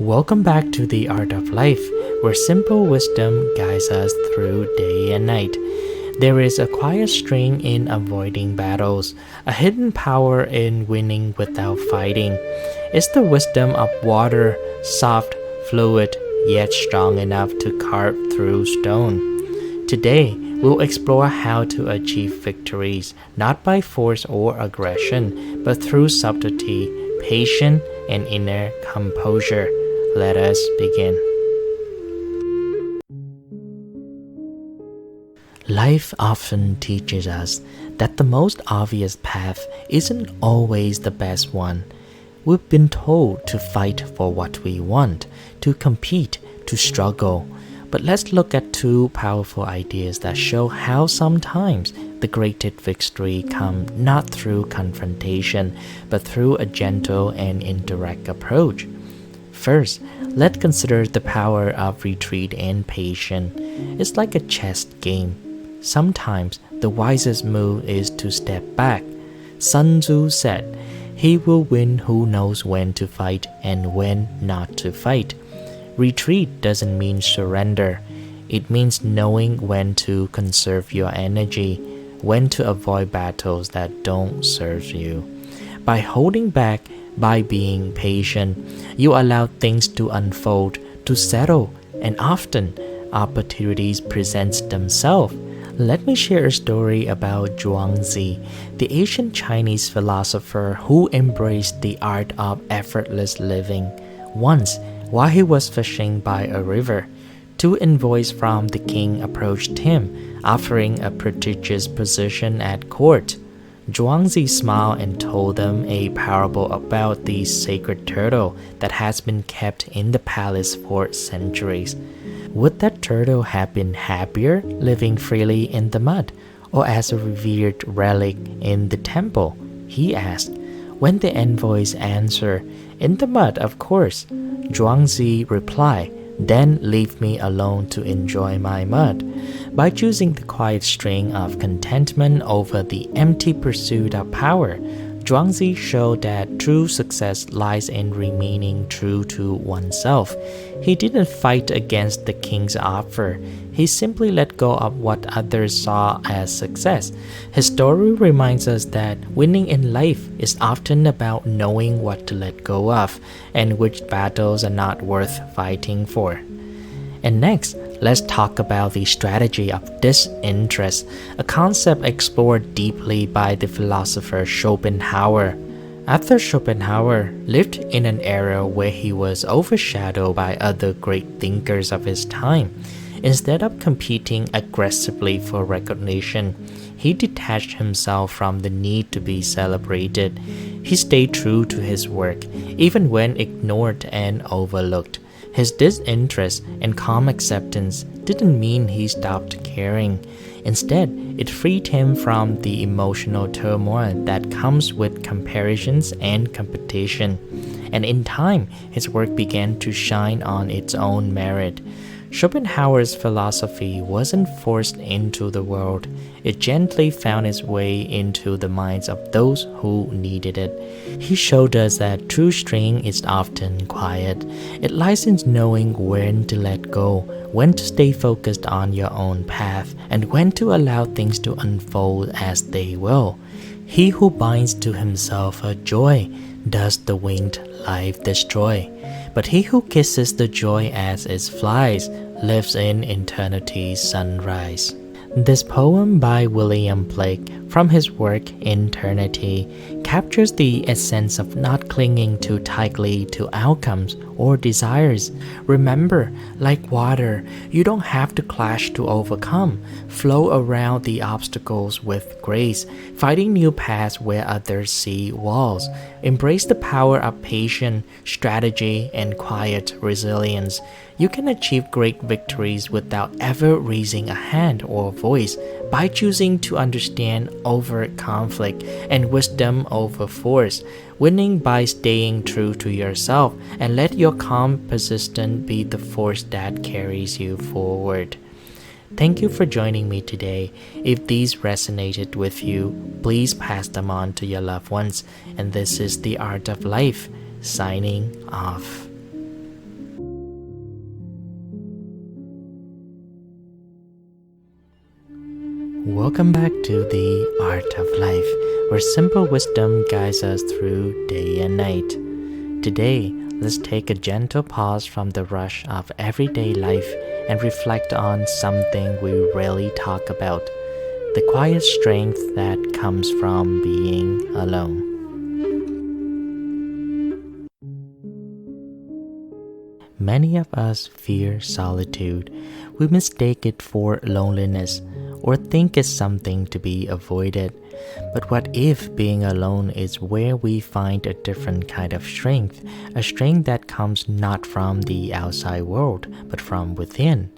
Welcome back to the Art of Life, where simple wisdom guides us through day and night. There is a quiet strength in avoiding battles, a hidden power in winning without fighting. It's the wisdom of water, soft, fluid, yet strong enough to carve through stone. Today, we'll explore how to achieve victories, not by force or aggression, but through subtlety, patience, and inner composure. Let us begin. Life often teaches us that the most obvious path isn't always the best one. We've been told to fight for what we want, to compete, to struggle. But let's look at two powerful ideas that show how sometimes the greatest victory comes not through confrontation, but through a gentle and indirect approach. First, let's consider the power of retreat and patience. It's like a chess game. Sometimes the wisest move is to step back. Sun Tzu said, "He will win who knows when to fight and when not to fight." Retreat doesn't mean surrender. It means knowing when to conserve your energy, when to avoid battles that don't serve you. By holding back, by being patient, you allow things to unfold, to settle, and often opportunities present themselves. Let me share a story about Zhuangzi, the ancient Chinese philosopher who embraced the art of effortless living. Once, while he was fishing by a river, two envoys from the king approached him, offering a prestigious position at court. Zhuangzi smiled and told them a parable about the sacred turtle that has been kept in the palace for centuries. Would that turtle have been happier living freely in the mud, or as a revered relic in the temple? He asked. When the envoys answered, "In the mud, of course," Zhuangzi replied, "Then leave me alone to enjoy my mud." By choosing the quiet string of contentment over the empty pursuit of power, Zhuangzi showed that true success lies in remaining true to oneself. He didn't fight against the king's offer. He simply let go of what others saw as success. His story reminds us that winning in life is often about knowing what to let go of and which battles are not worth fighting for. And next, let's talk about the strategy of disinterest, a concept explored deeply by the philosopher Schopenhauer. Arthur Schopenhauer lived in an era where he was overshadowed by other great thinkers of his time. Instead of competing aggressively for recognition, he detached himself from the need to be celebrated. He stayed true to his work, even when ignored and overlooked. His disinterest and calm acceptance didn't mean he stopped caring. Instead, it freed him from the emotional turmoil that comes with comparisons and competition. And in time, his work began to shine on its own merit. Schopenhauer's philosophy wasn't forced into the world. It gently found its way into the minds of those who needed it. He showed us that true strength is often quiet. It lies in knowing when to let go, when to stay focused on your own path, and when to allow things to unfold as they will. He who binds to himself a joy does the winged life destroy. But he who kisses the joy as it flies lives in eternity's sunrise. This poem by William Blake, from his work Eternity, captures the essence of not clinging too tightly to outcomes or desires. Remember, like water, you don't have to clash to overcome. Flow around the obstacles with grace, finding new paths where others see walls. Embrace the power of patience, strategy, and quiet resilience. You can achieve great victories without ever raising a hand or voice, by choosing to understand over conflict and wisdom over force, winning by staying true to yourself, and let your calm persistence be the force that carries you forward. Thank you for joining me today. If these resonated with you, please pass them on to your loved ones. And this is The Art of Life, signing off. Welcome back to the Art of Life, where simple wisdom guides us through day and night. Today, let's take a gentle pause from the rush of everyday life and reflect on something we rarely talk about, the quiet strength that comes from being alone. Many of us fear solitude. We mistake it for loneliness or think it's something to be avoided. But what if being alone is where we find a different kind of strength, a strength that comes not from the outside world, but from within?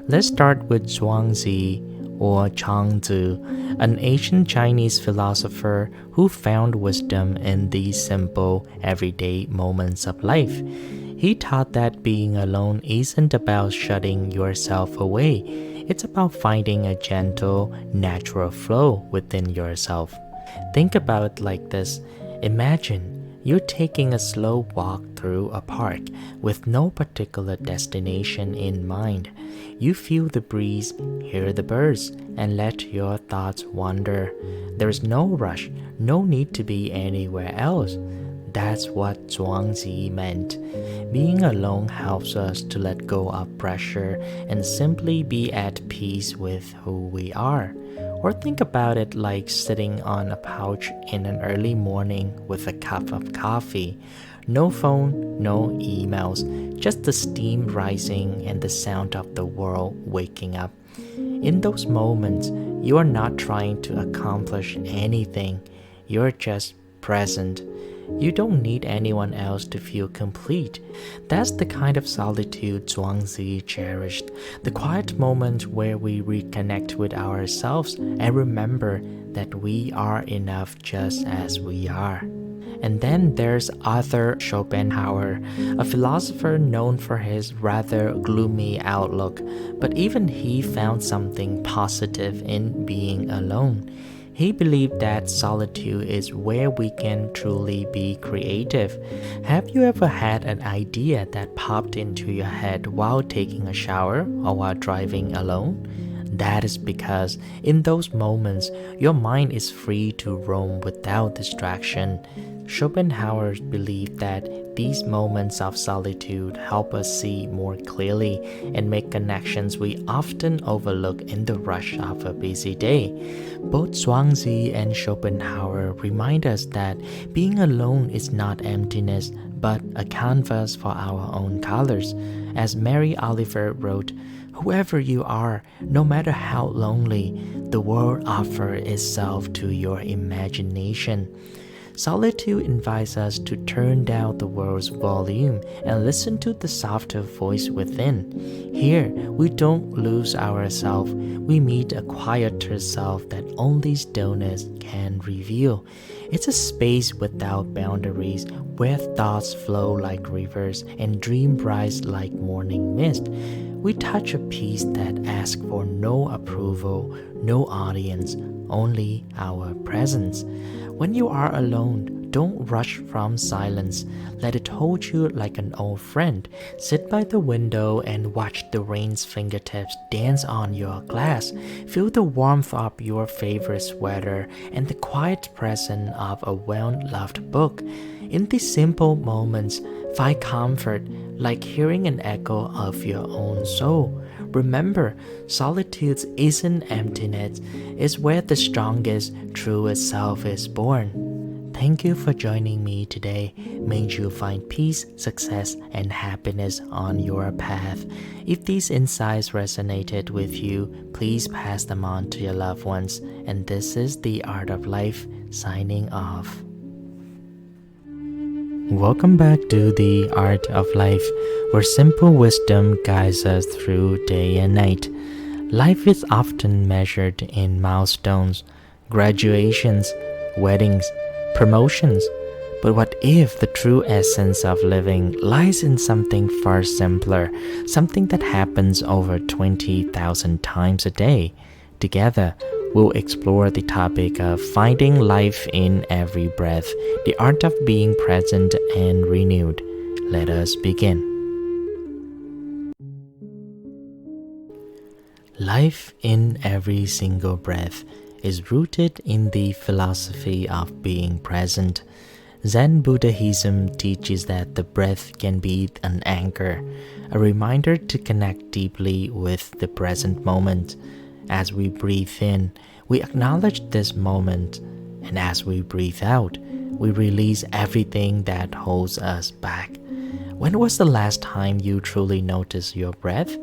Let's start with Zhuangzi or Changzi, an ancient Chinese philosopher who found wisdom in these simple, everyday moments of life. He taught that being alone isn't about shutting yourself away. It's about finding a gentle, natural flow within yourself. Think about it like this. Imagine you're taking a slow walk through a park with no particular destination in mind. You feel the breeze, hear the birds, and let your thoughts wander. There's no rush, no need to be anywhere else. That's what Zhuangzi meant. Being alone helps us to let go of pressure and simply be at peace with who we are. Or think about it like sitting on a couch in an early morning with a cup of coffee. No phone, no emails, just the steam rising and the sound of the world waking up. In those moments, you are not trying to accomplish anything. You're just present. You don't need anyone else to feel complete. That's the kind of solitude Zhuangzi cherished, the quiet moment where we reconnect with ourselves and remember that we are enough just as we are. And then there's Arthur Schopenhauer, a philosopher known for his rather gloomy outlook, but even he found something positive in being alone. He believed that solitude is where we can truly be creative. Have you ever had an idea that popped into your head while taking a shower or while driving alone? That is because in those moments, your mind is free to roam without distraction. Schopenhauer believed that these moments of solitude help us see more clearly and make connections we often overlook in the rush of a busy day. Both Zhuangzi and Schopenhauer remind us that being alone is not emptiness, but a canvas for our own colors. As Mary Oliver wrote, "Whoever you are, no matter how lonely, the world offers itself to your imagination." Solitude invites us to turn down the world's volume and listen to the softer voice within. Here, we don't lose ourselves, we meet a quieter self that only stillness can reveal. It's a space without boundaries, where thoughts flow like rivers and dreams rise like morning mist. We touch a peace that asks for no approval, no audience, only our presence. When you are alone, don't rush from silence. Let it hold you like an old friend. Sit by the window and watch the rain's fingertips dance on your glass. Feel the warmth of your favorite sweater and the quiet presence of a well-loved book. In these simple moments, find comfort, like hearing an echo of your own soul. Remember, solitude isn't emptiness, it's where the strongest, truest self is born. Thank you for joining me today. May you find peace, success, and happiness on your path. If these insights resonated with you, please pass them on to your loved ones. And this is The Art of Life, signing off. Welcome back to The Art of Life, where simple wisdom guides us through day and night. Life is often measured in milestones, graduations, weddings, promotions. But what if the true essence of living lies in something far simpler, something that happens over 20,000 times a day? Together, we'll explore the topic of finding life in every breath, the art of being present and renewed. Let us begin. Life in every single breath is rooted in the philosophy of being present. Zen Buddhism teaches that the breath can be an anchor, a reminder to connect deeply with the present moment. As we breathe in, we acknowledge this moment, and as we breathe out, we release everything that holds us back. When was the last time you truly noticed your breath?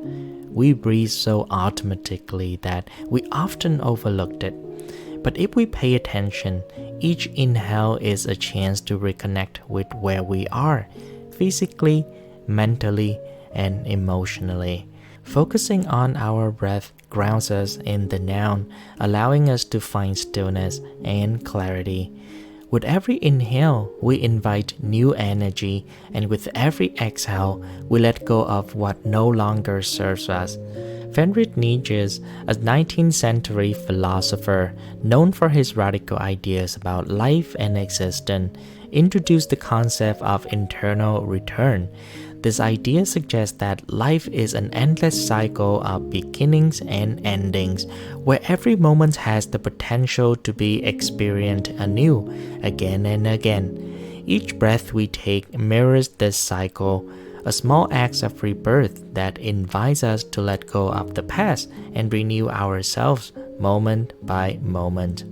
We breathe so automatically that we often overlooked it. But if we pay attention, each inhale is a chance to reconnect with where we are, physically, mentally, and emotionally. Focusing on our breath grounds us in the now, allowing us to find stillness and clarity. With every inhale, we invite new energy, and with every exhale, we let go of what no longer serves us. Friedrich Nietzsche, a 19th century philosopher known for his radical ideas about life and existence, introduced the concept of internal return. This idea suggests that life is an endless cycle of beginnings and endings, where every moment has the potential to be experienced anew, again and again. Each breath we take mirrors this cycle, a small act of rebirth that invites us to let go of the past and renew ourselves moment by moment.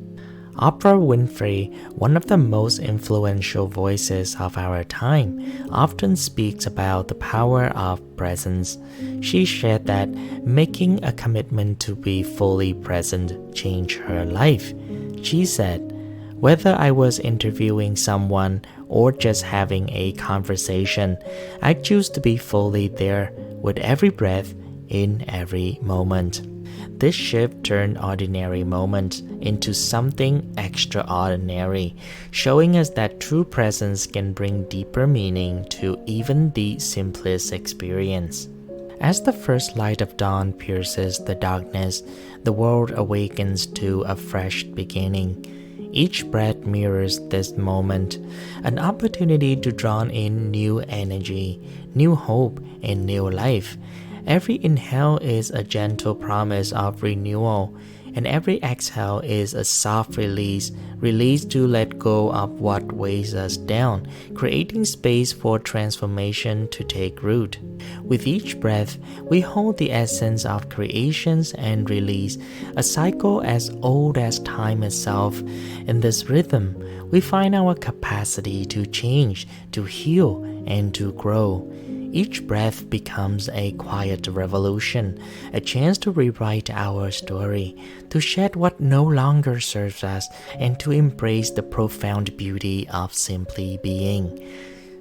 Oprah Winfrey, one of the most influential voices of our time, often speaks about the power of presence. She shared that making a commitment to be fully present changed her life. She said, "Whether I was interviewing someone or just having a conversation, I choose to be fully there with every breath in every moment." This shift turned ordinary moments into something extraordinary, showing us that true presence can bring deeper meaning to even the simplest experience. As the first light of dawn pierces the darkness, the world awakens to a fresh beginning. Each breath mirrors this moment, an opportunity to draw in new energy, new hope, and new life. Every inhale is a gentle promise of renewal, and every exhale is a soft release to let go of what weighs us down, creating space for transformation to take root. With each breath, we hold the essence of creations and release, a cycle as old as time itself. In this rhythm, we find our capacity to change, to heal, and to grow. Each breath becomes a quiet revolution, a chance to rewrite our story, to shed what no longer serves us, and to embrace the profound beauty of simply being.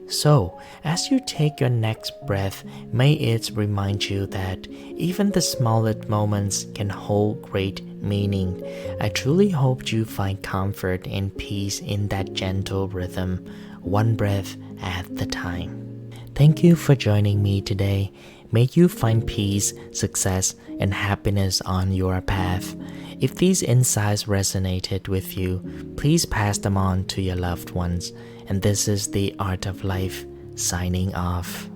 So, as you take your next breath, may it remind you that even the smallest moments can hold great meaning. I truly hope you find comfort and peace in that gentle rhythm, one breath at a time. Thank you for joining me today. May you find peace, success, and happiness on your path. If these insights resonated with you, please pass them on to your loved ones. And this is the Art of Life, signing off.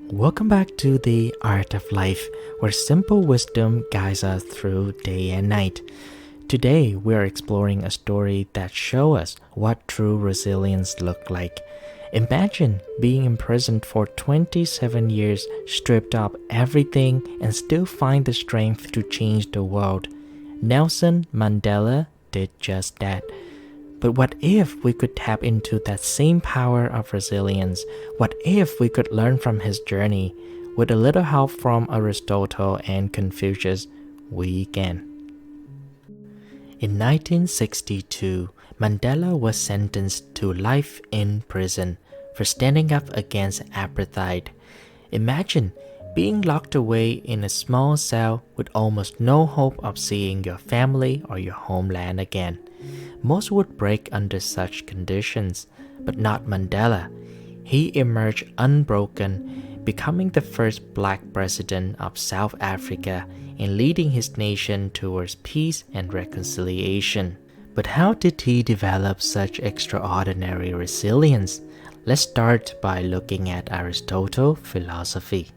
Welcome back to the Art of Life, where simple wisdom guides us through day and night. Today, we're exploring a story that shows us what true resilience looks like. Imagine being imprisoned for 27 years, stripped of everything, and still find the strength to change the world. Nelson Mandela did just that. But what if we could tap into that same power of resilience? What if we could learn from his journey? With a little help from Aristotle and Confucius, we can. In 1962, Mandela was sentenced to life in prison for standing up against apartheid. Imagine being locked away in a small cell with almost no hope of seeing your family or your homeland again. Most would break under such conditions, but not Mandela. He emerged unbroken, becoming the first black president of South Africa and leading his nation towards peace and reconciliation. But how did he develop such extraordinary resilience? Let's start by looking at Aristotle's philosophy.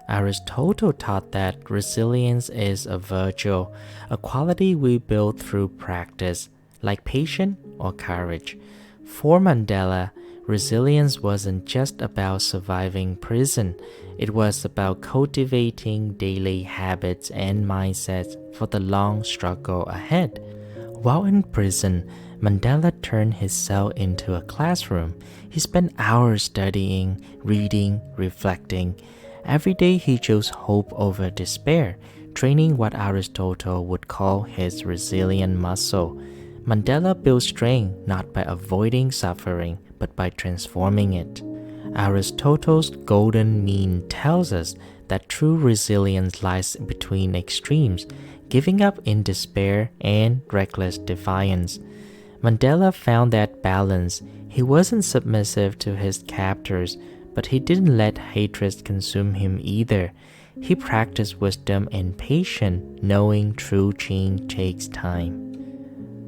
Aristotle taught that resilience is a virtue, a quality we build through practice, like patience or courage. For Mandela, resilience wasn't just about surviving prison, it was about cultivating daily habits and mindsets for the long struggle ahead. While in prison, Mandela turned his cell into a classroom. He spent hours studying, reading, reflecting. Every day he chose hope over despair, training what Aristotle would call his resilient muscle. Mandela built strength not by avoiding suffering, but by transforming it. Aristotle's golden mean tells us that true resilience lies between extremes, giving up in despair and reckless defiance. Mandela found that balance. He wasn't submissive to his captors, but he didn't let hatred consume him either. He practiced wisdom and patience, knowing true change takes time.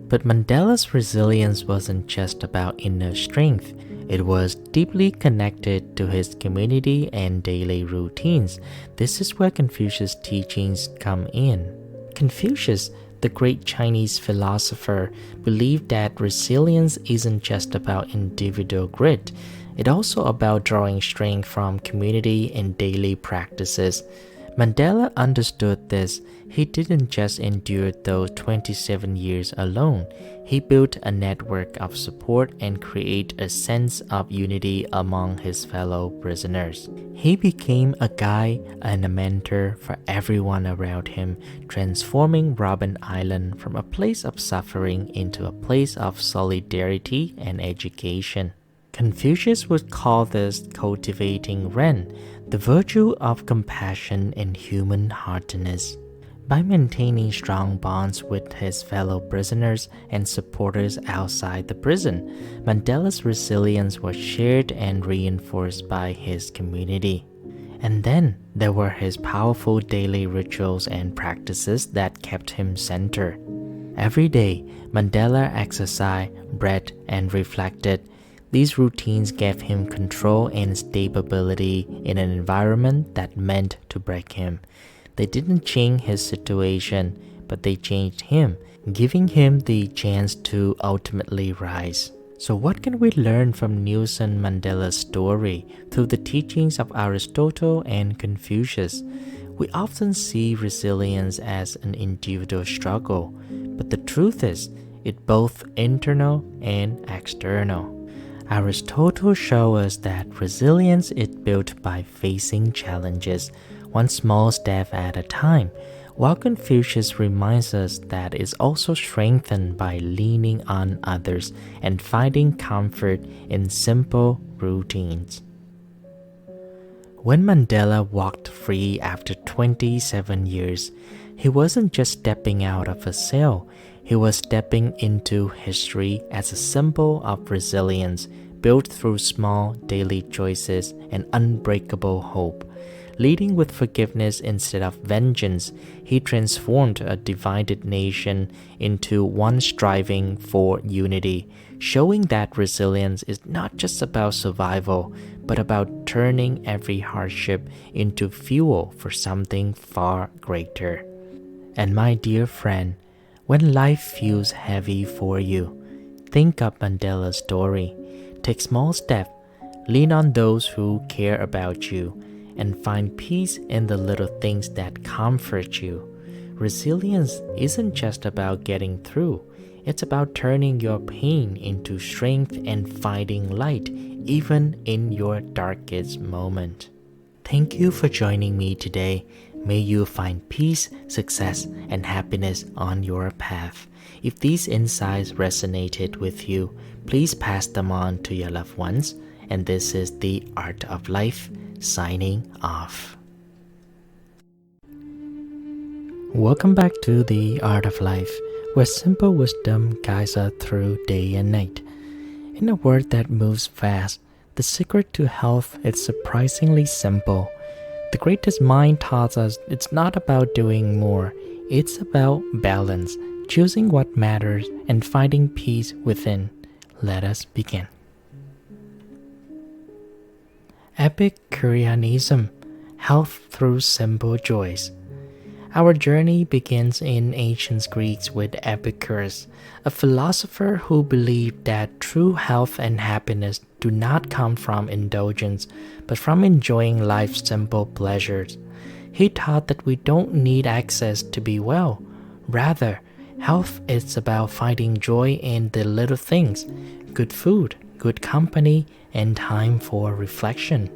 But Mandela's resilience wasn't just about inner strength. It was deeply connected to his community and daily routines. This is where Confucius' teachings come in. Confucius, the great Chinese philosopher, believed that resilience isn't just about individual grit. It's also about drawing strength from community and daily practices. Mandela understood this. He didn't just endure those 27 years alone. He built a network of support and created a sense of unity among his fellow prisoners. He became a guide and a mentor for everyone around him, transforming Robben Island from a place of suffering into a place of solidarity and education. Confucius would call this cultivating Ren, the virtue of compassion and human heartedness. By maintaining strong bonds with his fellow prisoners and supporters outside the prison, Mandela's resilience was shared and reinforced by his community. And then there were his powerful daily rituals and practices that kept him centered. Every day, Mandela exercised, breathed, and reflected. These routines gave him control and stability in an environment that meant to break him. They didn't change his situation, but they changed him, giving him the chance to ultimately rise. So what can we learn from Nelson Mandela's story through the teachings of Aristotle and Confucius? We often see resilience as an individual struggle, but the truth is, it's both internal and external. Aristotle shows us that resilience is built by facing challenges, one small step at a time, while Confucius reminds us that it's also strengthened by leaning on others and finding comfort in simple routines. When Mandela walked free after 27 years, he wasn't just stepping out of a cell, he was stepping into history as a symbol of resilience built through small daily choices and unbreakable hope. Leading with forgiveness instead of vengeance, he transformed a divided nation into one striving for unity, showing that resilience is not just about survival, but about turning every hardship into fuel for something far greater. And my dear friend, when life feels heavy for you, think of Mandela's story. Take small steps, lean on those who care about you, and find peace in the little things that comfort you. Resilience isn't just about getting through, it's about turning your pain into strength and finding light even in your darkest moment. Thank you for joining me today. May you find peace, success, and happiness on your path. If these insights resonated with you, please pass them on to your loved ones. And this is The Art of Life, signing off. Welcome back to The Art of Life, where simple wisdom guides us through day and night. In a world that moves fast, the secret to health is surprisingly simple. The greatest mind taught us it's not about doing more, it's about balance, choosing what matters, and finding peace within. Let us begin. Epicureanism. health through simple joys. Our journey begins in ancient Greece with Epicurus, a philosopher who believed that true health and happiness do not come from indulgence, but from enjoying life's simple pleasures. He taught that we don't need access to be well. Rather, health is about finding joy in the little things: good food, good company, and time for reflection.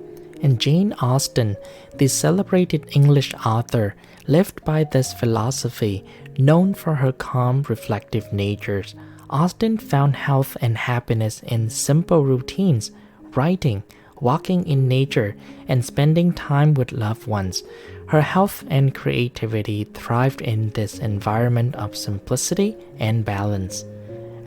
And Jane Austen, the celebrated English author, lived by this philosophy. Known for her calm, reflective natures, Austen found health and happiness in simple routines: writing, walking in nature, and spending time with loved ones. Her health and creativity thrived in this environment of simplicity and balance.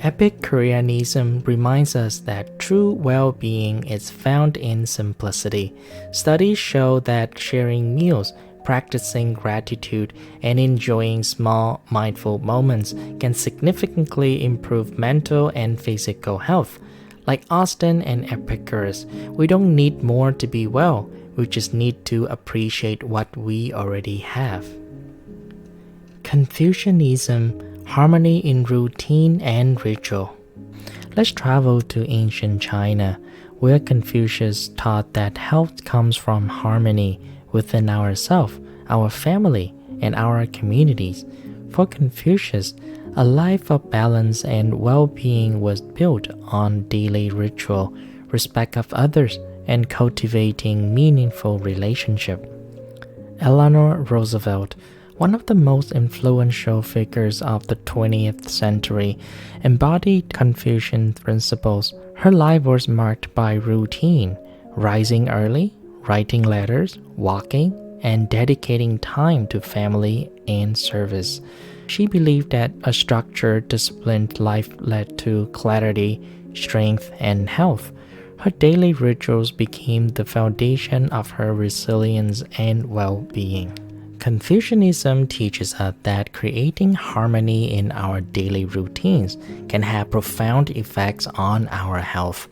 Epicureanism reminds us that true well-being is found in simplicity. Studies show that sharing meals, practicing gratitude, and enjoying small, mindful moments can significantly improve mental and physical health. Like Austen and Epicurus, we don't need more to be well, we just need to appreciate what we already have. Confucianism, harmony in routine and ritual. Let's travel to ancient China, where Confucius taught that health comes from harmony within ourselves, our family, and our communities. For Confucius, a life of balance and well-being was built on daily ritual, respect of others, and cultivating meaningful relationships. Eleanor Roosevelt, one of the most influential figures of the 20th century, embodied Confucian principles. Her life was marked by routine: rising early, writing letters, walking, and dedicating time to family and service. She believed that a structured, disciplined life led to clarity, strength, and health. Her daily rituals became the foundation of her resilience and well-being. Confucianism teaches us that creating harmony in our daily routines can have profound effects on our health.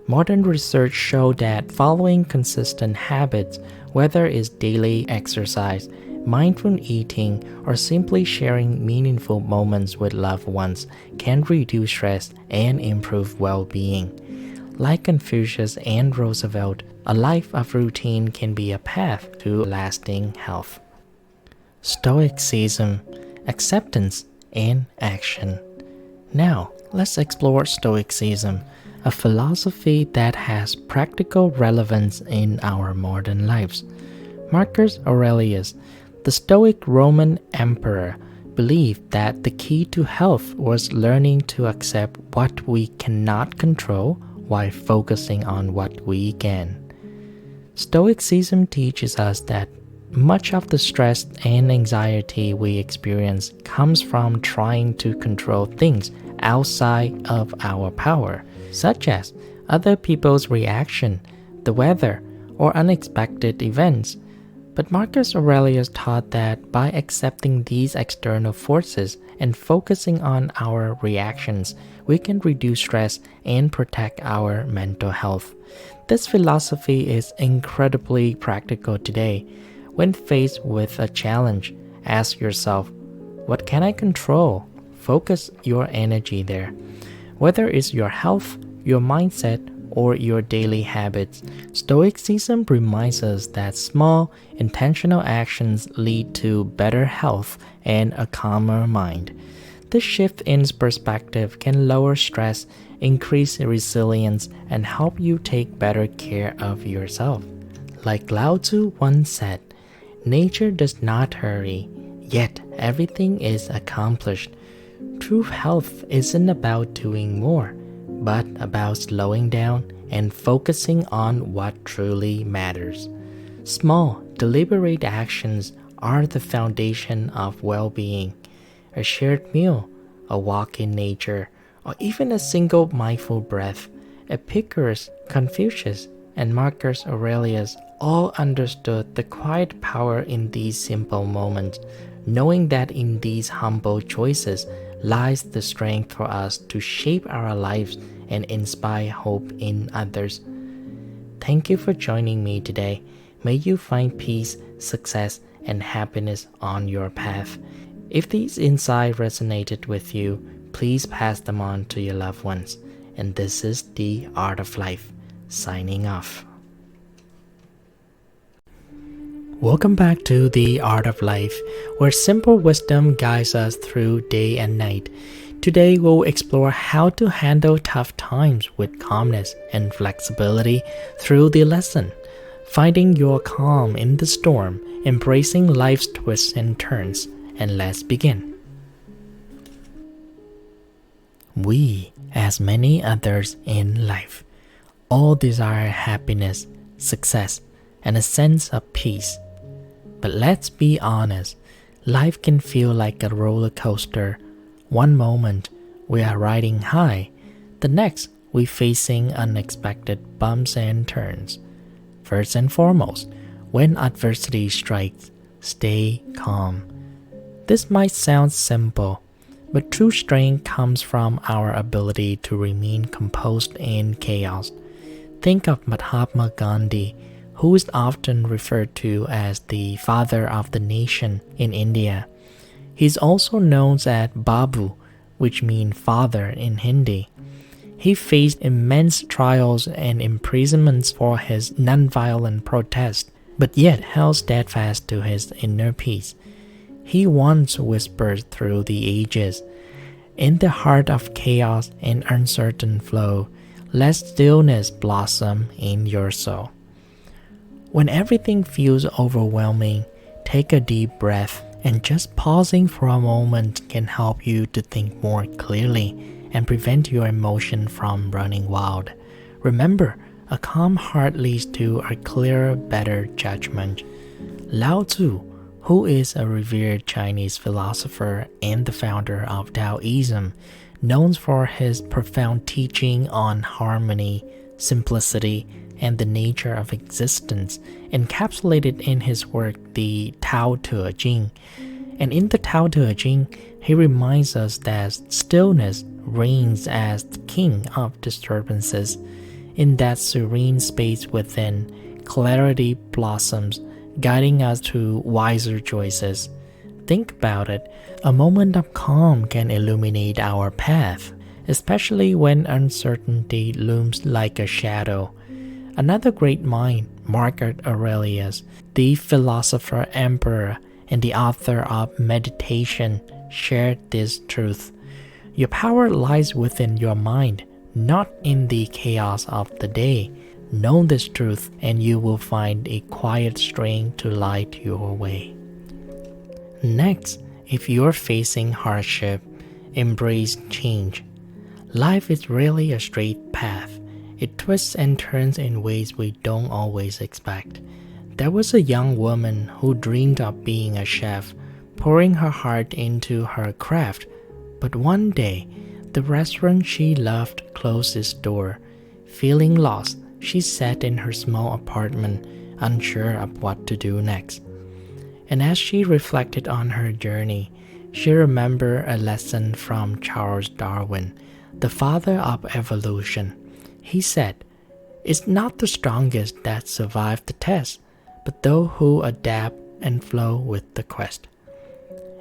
Modern research shows that following consistent habits, whether it's daily exercise, mindful eating, or simply sharing meaningful moments with loved ones, can reduce stress and improve well-being. Like Confucius and Roosevelt, a life of routine can be a path to lasting health. Stoicism, acceptance, and action. Now, let's explore Stoicism, a philosophy that has practical relevance in our modern lives. Marcus Aurelius, the Stoic Roman emperor, believed that the key to health was learning to accept what we cannot control while focusing on what we can. Stoicism teaches us that much of the stress and anxiety we experience comes from trying to control things outside of our power, such as other people's reaction, the weather, or unexpected events. But Marcus Aurelius taught that by accepting these external forces and focusing on our reactions, we can reduce stress and protect our mental health. This philosophy is incredibly practical today. When faced with a challenge, ask yourself, what can I control? Focus your energy there. Whether it's your health, your mindset, or your daily habits, Stoicism reminds us that small, intentional actions lead to better health and a calmer mind. This shift in perspective can lower stress, increase resilience, and help you take better care of yourself. Like Lao Tzu once said, nature does not hurry, yet everything is accomplished. True health isn't about doing more, but about slowing down and focusing on what truly matters. Small, deliberate actions are the foundation of well-being. A shared meal, a walk in nature, or even a single mindful breath. Epicurus, Confucius, and Marcus Aurelius all understood the quiet power in these simple moments, knowing that in these humble choices lies the strength for us to shape our lives and inspire hope in others. Thank you for joining me today. May you find peace, success, and happiness on your path. If these insights resonated with you, please pass them on to your loved ones. And this is The Art of Life, signing off. Welcome back to The Art of Life, where simple wisdom guides us through day and night. Today we'll explore how to handle tough times with calmness and flexibility through the lesson. Finding your calm in the storm, embracing life's twists and turns, and let's begin. We, as many others in life, all desire happiness, success, and a sense of peace. But let's be honest, life can feel like a roller coaster. One moment we are riding high, the next we're facing unexpected bumps and turns. First and foremost, when adversity strikes, stay calm. This might sound simple, but true strength comes from our ability to remain composed in chaos. Think of Mahatma Gandhi, who is often referred to as the father of the nation in India. He's also known as Babu, which means father in Hindi. He faced immense trials and imprisonments for his nonviolent protest, but yet held steadfast to his inner peace. He once whispered through the ages, "In the heart of chaos and uncertain flow, let stillness blossom in your soul." When everything feels overwhelming, take a deep breath, and just pausing for a moment can help you to think more clearly and prevent your emotion from running wild. Remember, a calm heart leads to a clearer, better judgment. Lao Tzu, who is a revered Chinese philosopher and the founder of Taoism, known for his profound teaching on harmony, simplicity, and the nature of existence, encapsulated in his work the Tao Te Ching. And in the Tao Te Ching, he reminds us that stillness reigns as the king of disturbances. In that serene space within, clarity blossoms, guiding us to wiser choices. Think about it, a moment of calm can illuminate our path, especially when uncertainty looms like a shadow. Another great mind, Marcus Aurelius, the philosopher emperor and the author of Meditation, shared this truth. Your power lies within your mind, not in the chaos of the day. Know this truth and you will find a quiet strength to light your way. Next, if you're facing hardship, embrace change. Life is really a straight path. It twists and turns in ways we don't always expect. There was a young woman who dreamed of being a chef, pouring her heart into her craft. But one day, the restaurant she loved closed its door. Feeling lost, she sat in her small apartment, unsure of what to do next. And as she reflected on her journey, she remembered a lesson from Charles Darwin, the father of evolution. He said, "It's not the strongest that survive the test, but those who adapt and flow with the quest."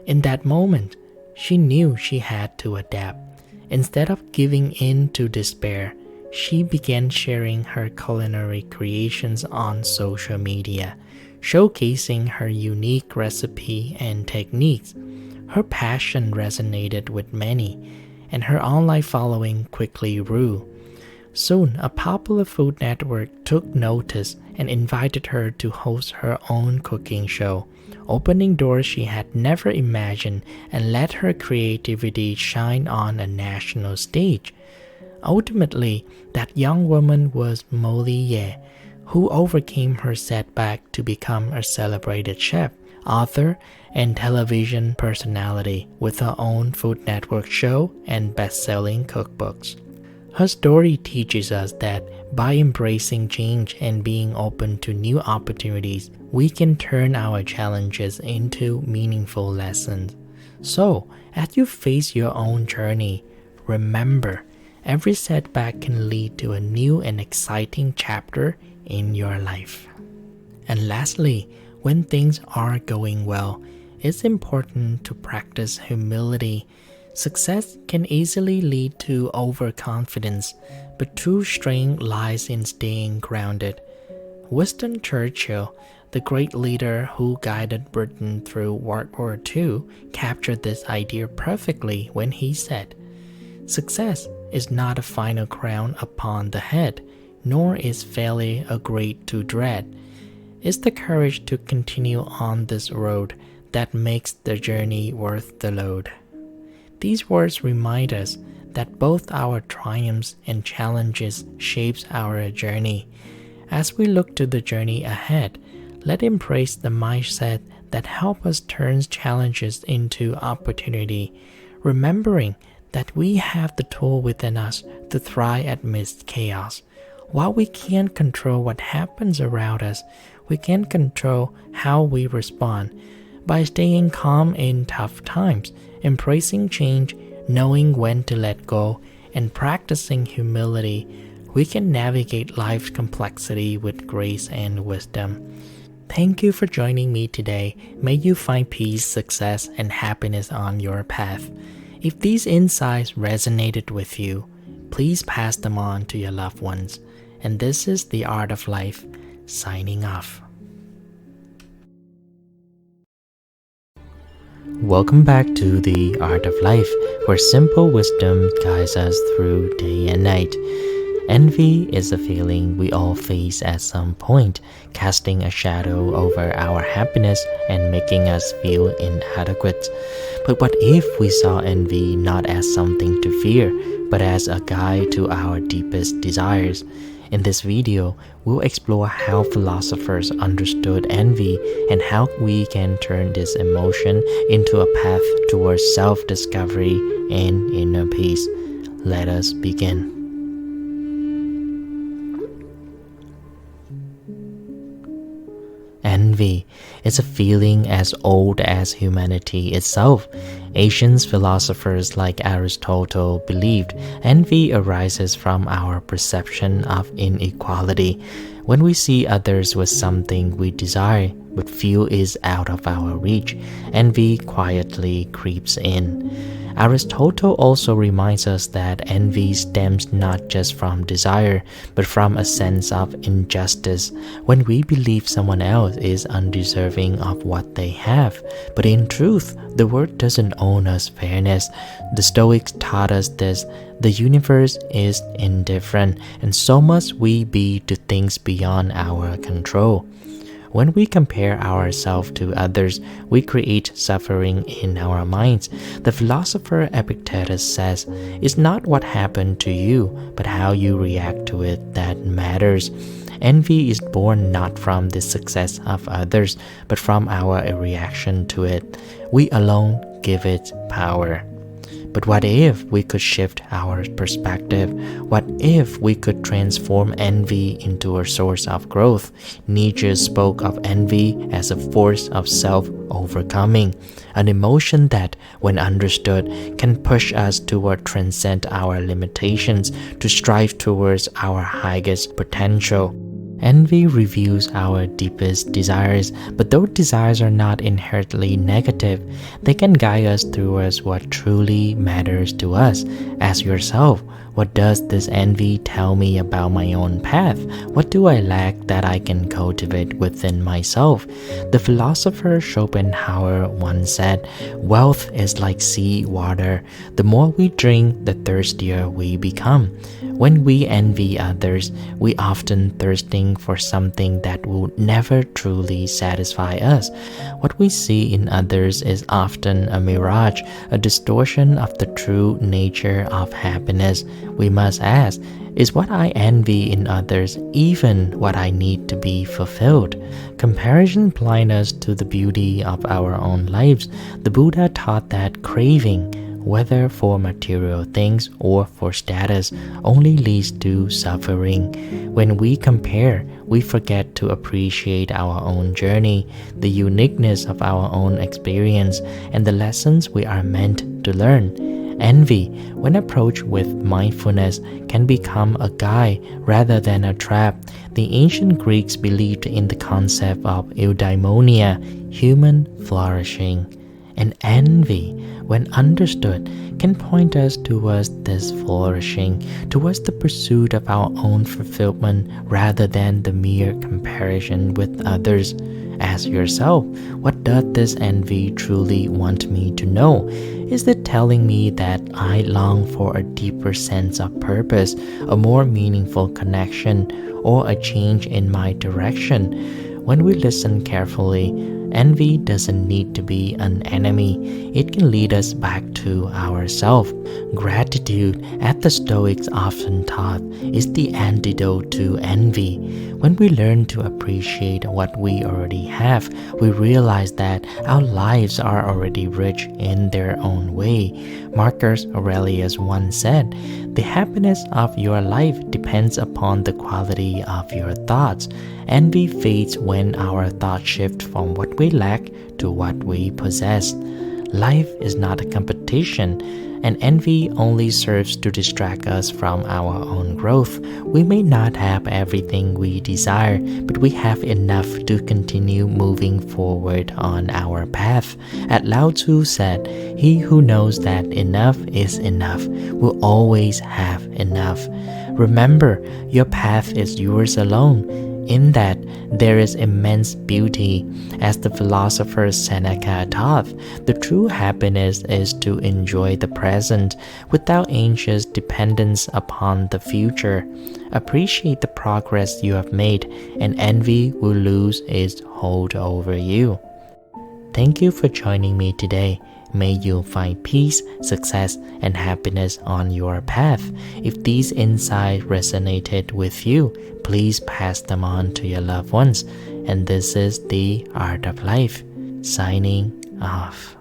In that moment, she knew she had to adapt. Instead of giving in to despair, she began sharing her culinary creations on social media, showcasing her unique recipe and techniques. Her passion resonated with many, and her online following quickly grew. Soon, a popular food network took notice and invited her to host her own cooking show, opening doors she had never imagined and let her creativity shine on a national stage. Ultimately, that young woman was Molly Ye, who overcame her setback to become a celebrated chef, author, and television personality with her own Food Network show and best-selling cookbooks. Her story teaches us that by embracing change and being open to new opportunities, we can turn our challenges into meaningful lessons. So, as you face your own journey, remember, every setback can lead to a new and exciting chapter in your life. And lastly, when things are going well, it's important to practice humility. Success can easily lead to overconfidence, but true strength lies in staying grounded. Winston Churchill, the great leader who guided Britain through World War II, captured this idea perfectly when he said, "Success is not a final crown upon the head, nor is failure a great to dread. It's the courage to continue on this road that makes the journey worth the load." These words remind us that both our triumphs and challenges shapes our journey. As we look to the journey ahead, let embrace the mindset that helps us turn challenges into opportunity, remembering that we have the tool within us to thrive amidst chaos. While we can't control what happens around us, we can control how we respond. By staying calm in tough times, embracing change, knowing when to let go, and practicing humility, we can navigate life's complexity with grace and wisdom. Thank you for joining me today. May you find peace, success, and happiness on your path. If these insights resonated with you, please pass them on to your loved ones. And this is The Art of Life, signing off. Welcome back to The Art of Life, where simple wisdom guides us through day and night. Envy is a feeling we all face at some point, casting a shadow over our happiness and making us feel inadequate. But what if we saw envy not as something to fear, but as a guide to our deepest desires? In this video, we'll explore how philosophers understood envy and how we can turn this emotion into a path towards self-discovery and inner peace. Let us begin. Envy is a feeling as old as humanity itself. Ancient philosophers like Aristotle believed envy arises from our perception of inequality. When we see others with something we desire but feel is out of our reach, envy quietly creeps in. Aristotle also reminds us that envy stems not just from desire, but from a sense of injustice, when we believe someone else is undeserving of what they have. But in truth, the world doesn't own us fairness. The Stoics taught us this: the universe is indifferent, and so must we be to things beyond our control. When we compare ourselves to others, we create suffering in our minds. The philosopher Epictetus says, "It's not what happened to you, but how you react to it that matters." Envy is born not from the success of others, but from our reaction to it. We alone give it power. But what if we could shift our perspective? What if we could transform envy into a source of growth? Nietzsche spoke of envy as a force of self-overcoming, an emotion that, when understood, can push us toward transcend our limitations, to strive towards our highest potential. Envy reveals our deepest desires, but those desires are not inherently negative. They can guide us towards what truly matters to us. Ask yourself, what does this envy tell me about my own path? What do I lack that I can cultivate within myself? The philosopher Schopenhauer once said, "Wealth is like sea water. The more we drink, the thirstier we become." When we envy others, we often thirsting for something that will never truly satisfy us. What we see in others is often a mirage, a distortion of the true nature of happiness. We must ask, is what I envy in others even what I need to be fulfilled? Comparison blinds us to the beauty of our own lives. The Buddha taught that craving, whether for material things or for status, only leads to suffering. When we compare, we forget to appreciate our own journey, the uniqueness of our own experience, and the lessons we are meant to learn. Envy, when approached with mindfulness, can become a guide rather than a trap. The ancient Greeks believed in the concept of eudaimonia, human flourishing. And envy, when understood, can point us towards this flourishing, towards the pursuit of our own fulfillment rather than the mere comparison with others. Ask yourself, what does this envy truly want me to know? Is it telling me that I long for a deeper sense of purpose, a more meaningful connection, or a change in my direction? When we listen carefully, envy doesn't need to be an enemy. It can lead us back to ourselves. Gratitude, as the Stoics often taught, is the antidote to envy. When we learn to appreciate what we already have, we realize that our lives are already rich in their own way. Marcus Aurelius once said, "The happiness of your life depends upon the quality of your thoughts." Envy fades when our thoughts shift from what we lack to what we possess. Life is not a competition, and envy only serves to distract us from our own growth. We may not have everything we desire, but we have enough to continue moving forward on our path. As Lao Tzu said, "He who knows that enough is enough will always have enough." Remember, your path is yours alone. In that, there is immense beauty. As the philosopher Seneca taught, the true happiness is to enjoy the present without anxious dependence upon the future. Appreciate the progress you have made, and envy will lose its hold over you. Thank you for joining me today. May you find peace, success, and happiness on your path. If these insights resonated with you, please pass them on to your loved ones. And this is The Art of Life, signing off.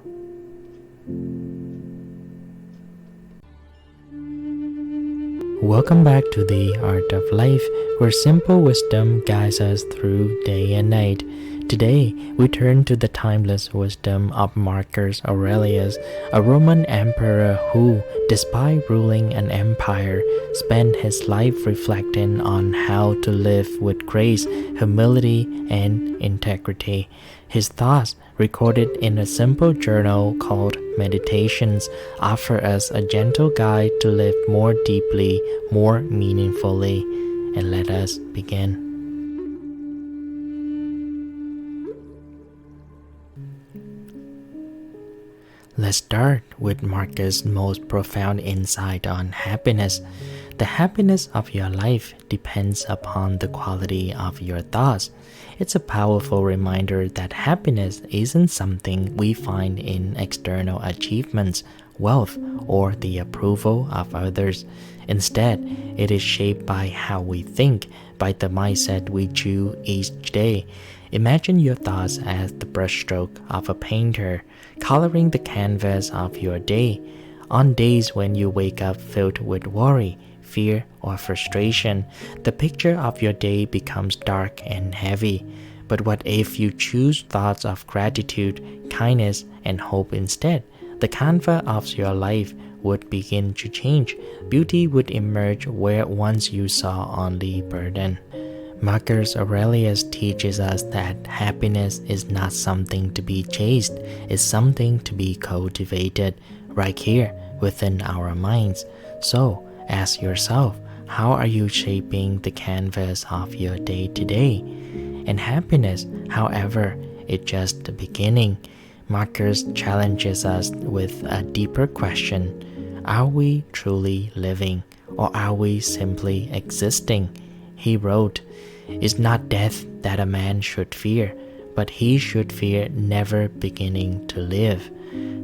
Welcome back to The Art of Life, where simple wisdom guides us through day and night. Today, we turn to the timeless wisdom of Marcus Aurelius, a Roman emperor who, despite ruling an empire, spent his life reflecting on how to live with grace, humility, and integrity. His thoughts, recorded in a simple journal called Meditations, offer us a gentle guide to live more deeply, more meaningfully. And let us begin. Let's start with Marcus' most profound insight on happiness. The happiness of your life depends upon the quality of your thoughts. It's a powerful reminder that happiness isn't something we find in external achievements, wealth, or the approval of others. Instead, it is shaped by how we think, by the mindset we choose each day. Imagine your thoughts as the brushstroke of a painter, coloring the canvas of your day. On days when you wake up filled with worry, fear, or frustration, the picture of your day becomes dark and heavy. But what if you choose thoughts of gratitude, kindness, and hope instead? The canvas of your life would begin to change. Beauty would emerge where once you saw only burden. Marcus Aurelius teaches us that happiness is not something to be chased, it's something to be cultivated right here within our minds. So, ask yourself, how are you shaping the canvas of your day today? And happiness, however, is just the beginning. Marcus challenges us with a deeper question. Are we truly living, or are we simply existing? He wrote, "It's not death that a man should fear, but he should fear never beginning to live."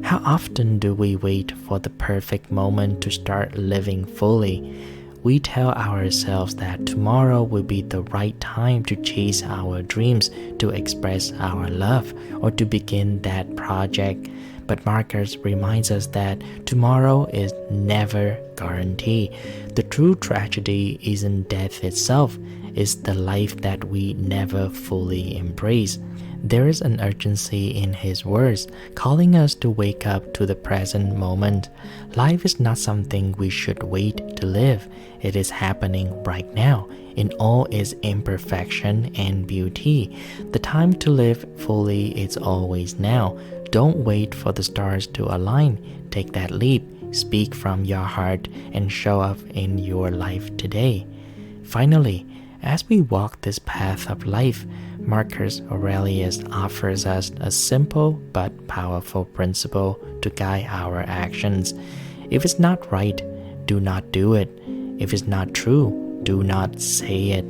How often do we wait for the perfect moment to start living fully? We tell ourselves that tomorrow will be the right time to chase our dreams, to express our love, or to begin that project. But Marcus reminds us that tomorrow is never guaranteed. The true tragedy isn't death itself, is the life that we never fully embrace. There is an urgency in his words, calling us to wake up to the present moment. Life is not something we should wait to live. It is happening right now, in all its imperfection and beauty. The time to live fully is always now. Don't wait for the stars to align. Take that leap, speak from your heart, and show up in your life today. Finally, as we walk this path of life, Marcus Aurelius offers us a simple but powerful principle to guide our actions. If it's not right, do not do it. If it's not true, do not say it.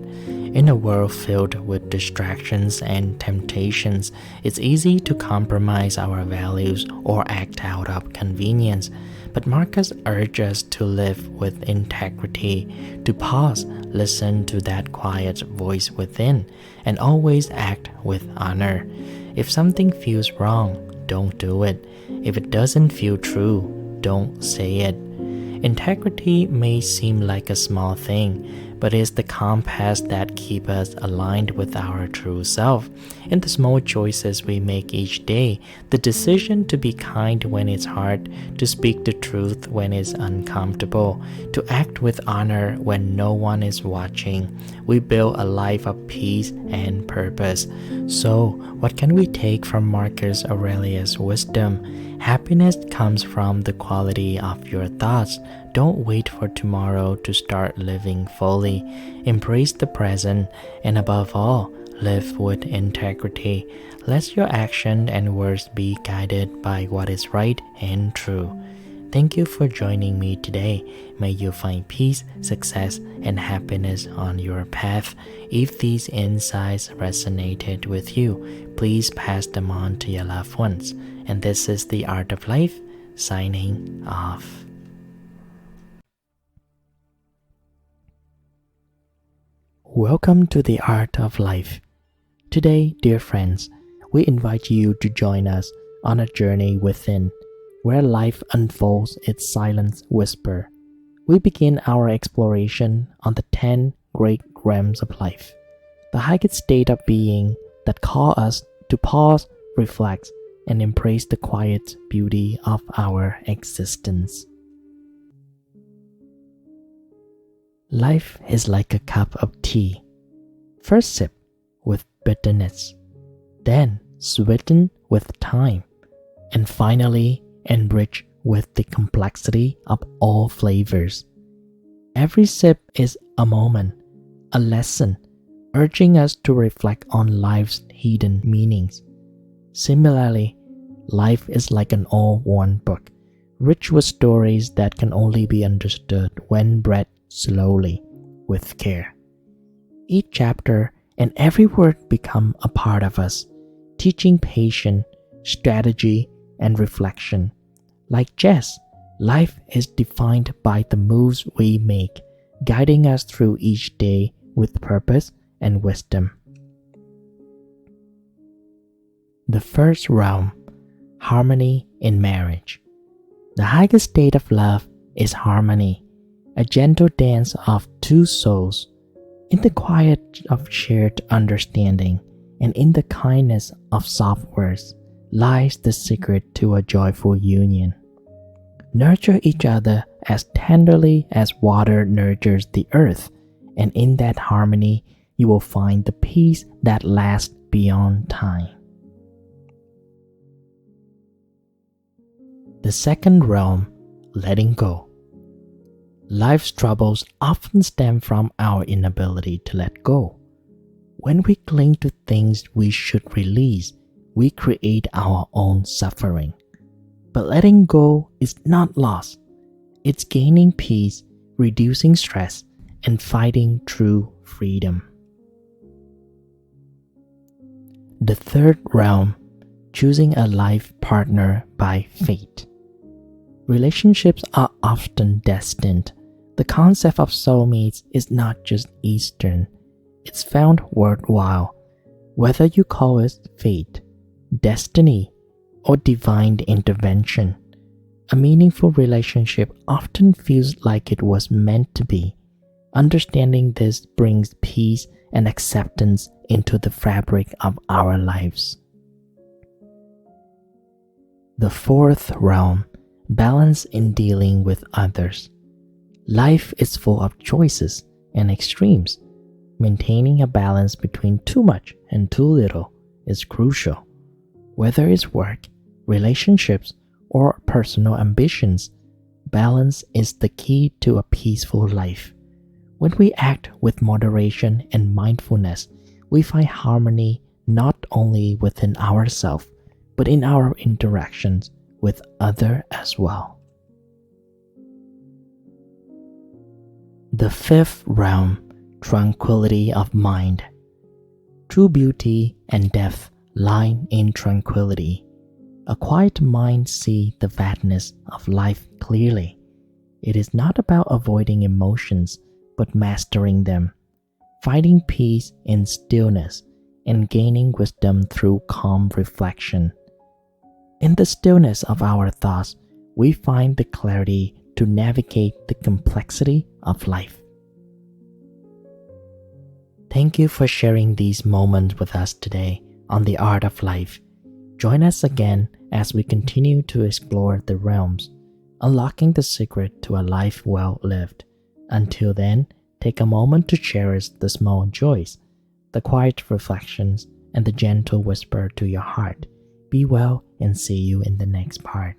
In a world filled with distractions and temptations, it's easy to compromise our values or act out of convenience. But Marcus urges us to live with integrity, to pause, listen to that quiet voice within, and always act with honor. If something feels wrong, don't do it. If it doesn't feel true, don't say it. Integrity may seem like a small thing, but it's the compass that keeps us aligned with our true self. In the small choices we make each day, the decision to be kind when it's hard, to speak the truth when it's uncomfortable, to act with honor when no one is watching, we build a life of peace and purpose. So, what can we take from Marcus Aurelius' wisdom? Happiness comes from the quality of your thoughts. Don't wait for tomorrow to start living fully. Embrace the present, and above all, live with integrity. Let your action and words be guided by what is right and true. Thank you for joining me today. May you find peace, success, and happiness on your path. If these insights resonated with you, please pass them on to your loved ones. And this is The Art of Life, signing off. Welcome to The Art of Life. Today, dear friends, we invite you to join us on a journey within, where life unfolds its silent whisper. We begin our exploration on the 10 great realms of life, the highest state of being that call us to pause, reflect, and embrace the quiet beauty of our existence. Life is like a cup of tea. First sip with bitterness, then sweeten with time, and finally enrich with the complexity of all flavors. Every sip is a moment, a lesson, urging us to reflect on life's hidden meanings. Similarly, life is like an all-one book, rich with stories that can only be understood when read slowly, with care. Each chapter and every word become a part of us, teaching patience, strategy, and reflection. Like chess, life is defined by the moves we make, guiding us through each day with purpose and wisdom. The first realm, harmony in marriage. The highest state of love is harmony, a gentle dance of two souls. In the quiet of shared understanding and in the kindness of soft words lies the secret to a joyful union. Nurture each other as tenderly as water nurtures the earth, and in that harmony you will find the peace that lasts beyond time. The second realm, letting go. Life's troubles often stem from our inability to let go. When we cling to things we should release, we create our own suffering. But letting go is not loss. It's gaining peace, reducing stress, and finding true freedom. The third realm, choosing a life partner by fate. Relationships are often destined. The concept of soulmates is not just Eastern. It's found worldwide. Whether you call it fate, destiny, or divine intervention, a meaningful relationship often feels like it was meant to be. Understanding this brings peace and acceptance into the fabric of our lives. The fourth realm, balance in dealing with others. Life is full of choices and extremes. Maintaining a balance between too much and too little is crucial. Whether it's work, relationships, or personal ambitions, balance is the key to a peaceful life. When we act with moderation and mindfulness, we find harmony not only within ourselves, but in our interactions with others as well. The fifth realm, tranquility of mind. True beauty and depth lie in tranquility. A quiet mind sees the vastness of life clearly. It is not about avoiding emotions, but mastering them, finding peace in stillness, and gaining wisdom through calm reflection. In the stillness of our thoughts, we find the clarity to navigate the complexity of life. Thank you for sharing these moments with us today on the art of life. Join us again as we continue to explore the realms, unlocking the secret to a life well lived. Until then, take a moment to cherish the small joys, the quiet reflections, and the gentle whisper to your heart. Be well and see you in the next part.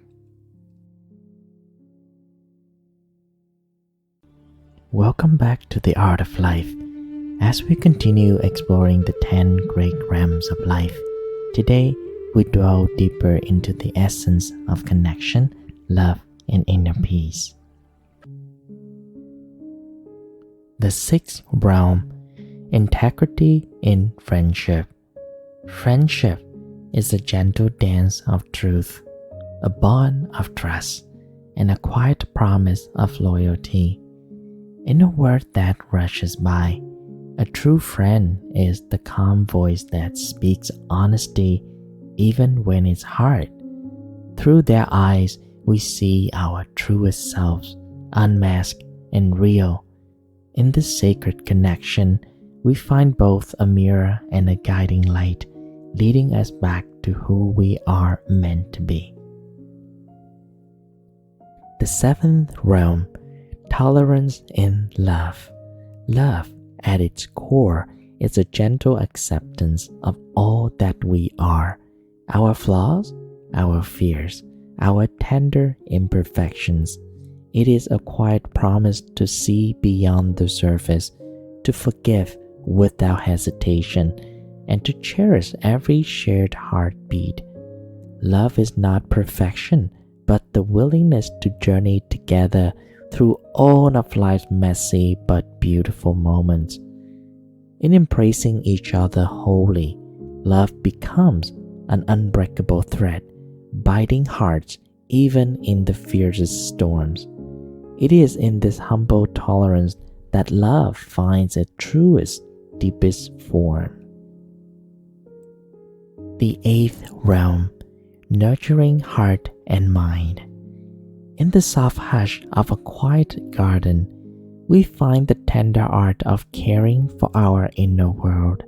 Welcome back to the Art of Life. As we continue exploring the 10 great realms of life, today we dwell deeper into the essence of connection, love, and inner peace. The sixth realm, integrity in friendship. Friendship is a gentle dance of truth, a bond of trust, and a quiet promise of loyalty. In a world that rushes by, a true friend is the calm voice that speaks honesty even when it's hard. Through their eyes, we see our truest selves, unmasked and real. In this sacred connection, we find both a mirror and a guiding light, leading us back to who we are meant to be. The seventh realm, tolerance in love. Love, at its core, is a gentle acceptance of all that we are, our flaws, our fears, our tender imperfections. It is a quiet promise to see beyond the surface, to forgive without hesitation, and to cherish every shared heartbeat. Love is not perfection, but the willingness to journey together through all of life's messy but beautiful moments. In embracing each other wholly, love becomes an unbreakable thread, binding hearts even in the fiercest storms. It is in this humble tolerance that love finds its truest, deepest form. The eighth realm, nurturing heart and mind. In the soft hush of a quiet garden, we find the tender art of caring for our inner world.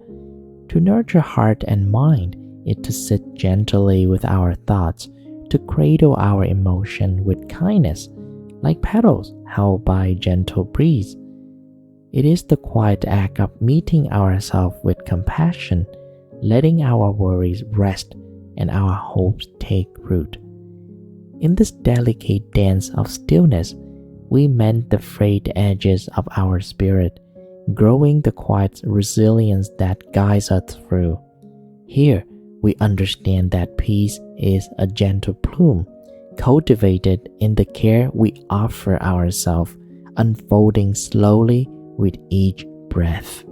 To nurture heart and mind is to sit gently with our thoughts, to cradle our emotion with kindness, like petals held by a gentle breeze. It is the quiet act of meeting ourselves with compassion, letting our worries rest and our hopes take root. In this delicate dance of stillness, we mend the frayed edges of our spirit, growing the quiet resilience that guides us through. Here, we understand that peace is a gentle plume, cultivated in the care we offer ourselves, unfolding slowly with each breath.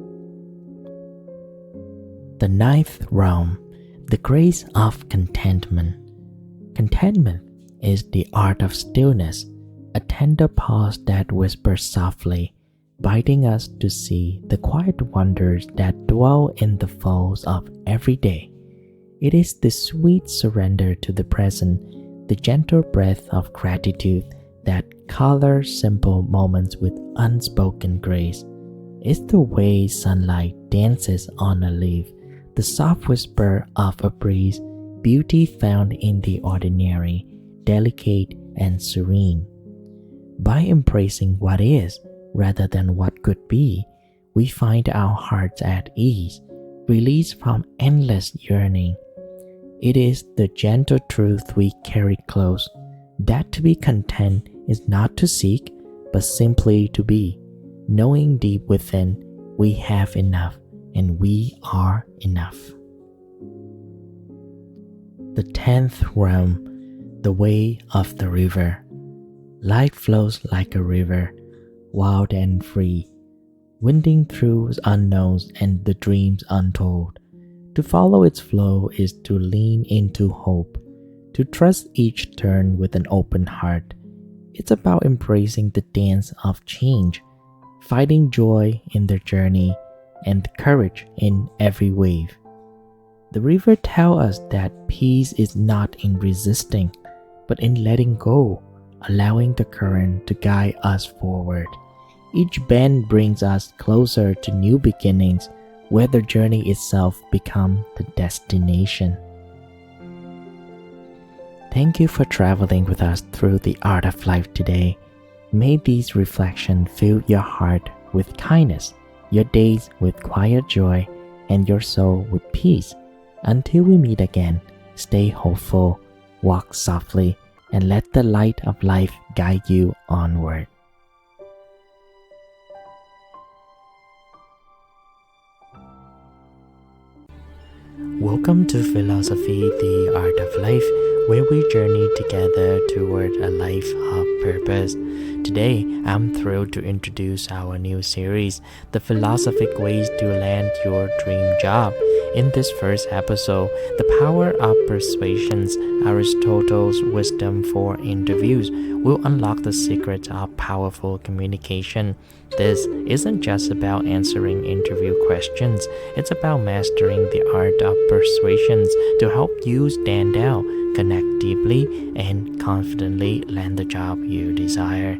The ninth realm, the grace of contentment. Contentment is the art of stillness, a tender pause that whispers softly, inviting us to see the quiet wonders that dwell in the folds of every day. It is the sweet surrender to the present, the gentle breath of gratitude that color simple moments with unspoken grace. It's the way sunlight dances on a leaf, the soft whisper of a breeze, beauty found in the ordinary, delicate and serene. By embracing what is rather than what could be, we find our hearts at ease, released from endless yearning. It is the gentle truth we carry close, that to be content is not to seek, but simply to be, knowing deep within we have enough and we are enough. The 10th realm, the way of the river. Life flows like a river, wild and free, winding through unknowns and the dreams untold. To follow its flow is to lean into hope, to trust each turn with an open heart. It's about embracing the dance of change, finding joy in the journey and courage in every wave. The river tells us that peace is not in resisting, but in letting go, allowing the current to guide us forward. Each bend brings us closer to new beginnings, where the journey itself becomes the destination. Thank you for traveling with us through the art of life today. May these reflections fill your heart with kindness, your days with quiet joy, and your soul with peace. Until we meet again, stay hopeful, walk softly, and let the light of life guide you onward. Welcome to Philosophy, the Art of Life, where we journey together toward a life of purpose. Today, I'm thrilled to introduce our new series, The Philosophic Ways to Land Your Dream Job. In this first episode, The Power of Persuasions, Aristotle's Wisdom for Interviews, will unlock the secrets of powerful communication. This isn't just about answering interview questions, it's about mastering the art of persuasions to help you stand out, connect deeply, and confidently land the job you desire.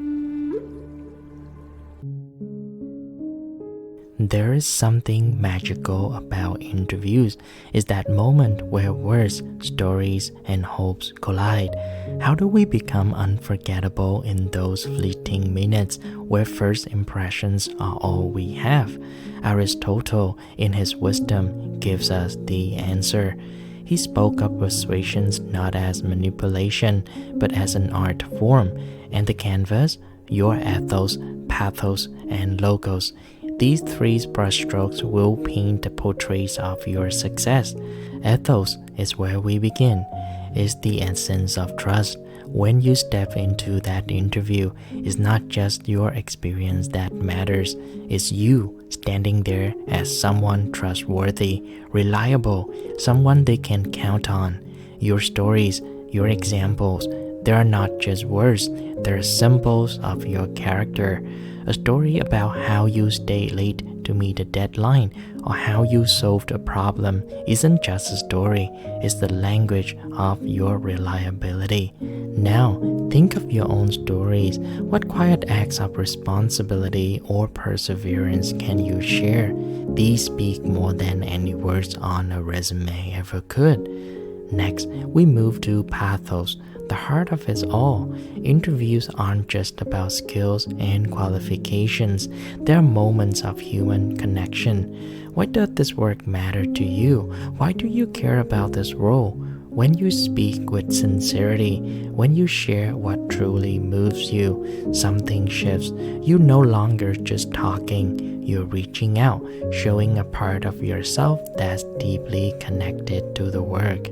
There is something magical about interviews. It's that moment where words, stories, and hopes collide. How do we become unforgettable in those fleeting minutes where first impressions are all we have? Aristotle, in his wisdom, gives us the answer. He spoke of persuasions not as manipulation, but as an art form, and the canvas, your ethos, pathos, and logos. These three brushstrokes will paint the portraits of your success. Ethos is where we begin. It's the essence of trust. When you step into that interview, it's not just your experience that matters. It's you standing there as someone trustworthy, reliable, someone they can count on. Your stories, your examples, they are not just words, they're symbols of your character. A story about how you stayed late to meet a deadline or how you solved a problem isn't just a story, it's the language of your reliability. Now, think of your own stories. What quiet acts of responsibility or perseverance can you share? These speak more than any words on a resume ever could. Next, we move to pathos, the heart of it all. Interviews aren't just about skills and qualifications. They are moments of human connection. Why does this work matter to you? Why do you care about this role? When you speak with sincerity, when you share what truly moves you, something shifts. You're no longer just talking, you're reaching out, showing a part of yourself that's deeply connected to the work.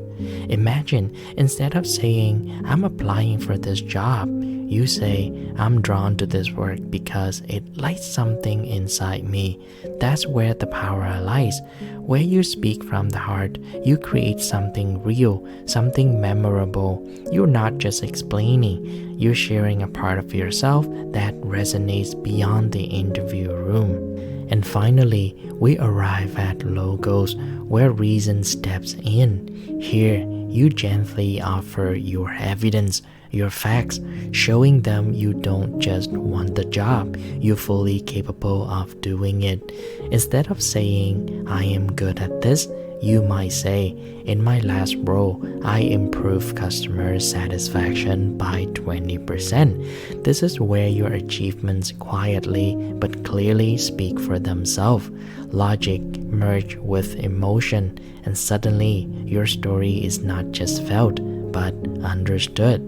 Imagine, instead of saying, I'm applying for this job, you say, I'm drawn to this work because it lights something inside me. That's where the power lies. Where you speak from the heart, you create something real, something memorable. You're not just explaining, you're sharing a part of yourself that resonates beyond the interview room. And finally, we arrive at logos, where reason steps in. Here, you gently offer your evidence, your facts, showing them you don't just want the job, you're fully capable of doing it. Instead of saying, I am good at this, you might say, in my last role, I improved customer satisfaction by 20%. This is where your achievements quietly but clearly speak for themselves. Logic merge with emotion, and suddenly your story is not just felt, but understood.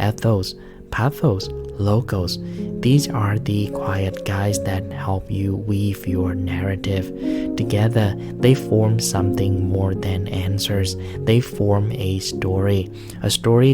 Ethos, pathos, logos, these are the quiet guys that help you weave your narrative. Together, they form something more than answers. They form a story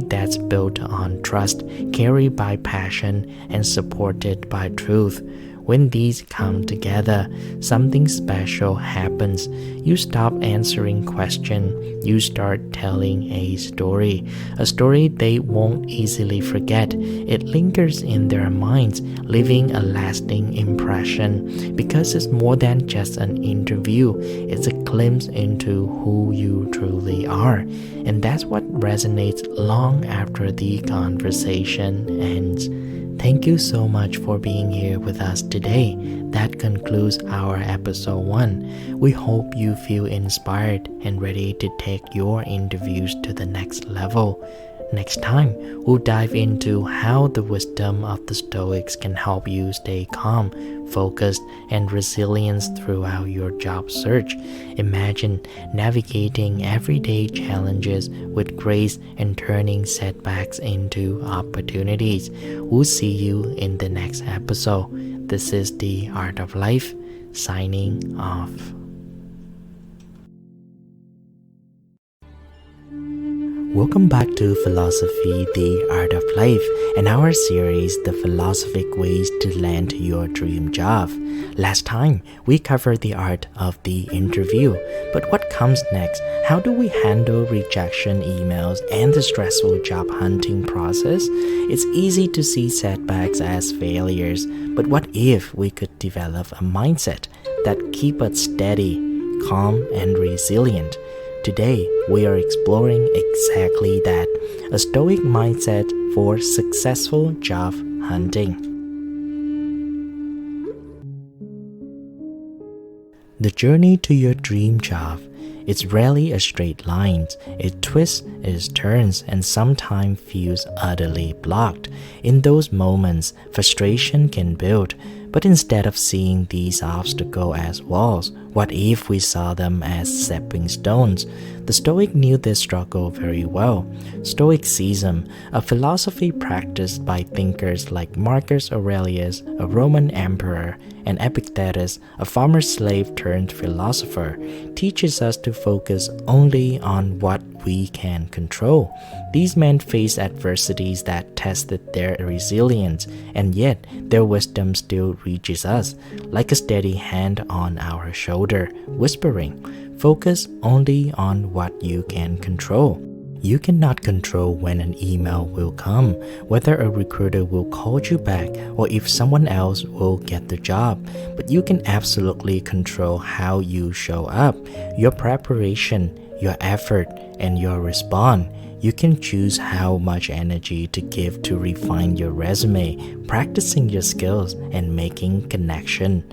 that's built on trust, carried by passion, and supported by truth. When these come together, something special happens. You stop answering questions, you start telling a story they won't easily forget. It lingers in their minds, leaving a lasting impression, because it's more than just an interview, it's a glimpse into who you truly are. And that's what resonates long after the conversation ends. Thank you so much for being here with us today. That concludes our episode 1. We hope you feel inspired and ready to take your interviews to the next level. Next time, we'll dive into how the wisdom of the Stoics can help you stay calm, focused, and resilient throughout your job search. Imagine navigating everyday challenges with grace and turning setbacks into opportunities. We'll see you in the next episode. This is The Art of Life, signing off. Welcome back to Philosophy, the Art of Life, and our series, The Philosophic Ways to Land Your Dream Job. Last time, we covered the art of the interview, but what comes next? How do we handle rejection emails and the stressful job hunting process? It's easy to see setbacks as failures, but what if we could develop a mindset that keeps us steady, calm, and resilient? Today, we are exploring exactly that, a Stoic mindset for successful job hunting. The journey to your dream job is rarely a straight line. It twists, it turns, and sometimes feels utterly blocked. In those moments, frustration can build. But instead of seeing these obstacles as walls, what if we saw them as stepping stones? The Stoic knew this struggle very well. Stoicism, a philosophy practiced by thinkers like Marcus Aurelius, a Roman emperor, and Epictetus, a former slave turned philosopher, teaches us to focus only on what we can control. These men faced adversities that tested their resilience, and yet their wisdom still reaches us, like a steady hand on our shoulder, whispering, focus only on what you can control. You cannot control when an email will come, whether a recruiter will call you back, or if someone else will get the job. But you can absolutely control how you show up, your preparation, your effort, and your response. You can choose how much energy to give to refine your resume, practicing your skills, and making connection.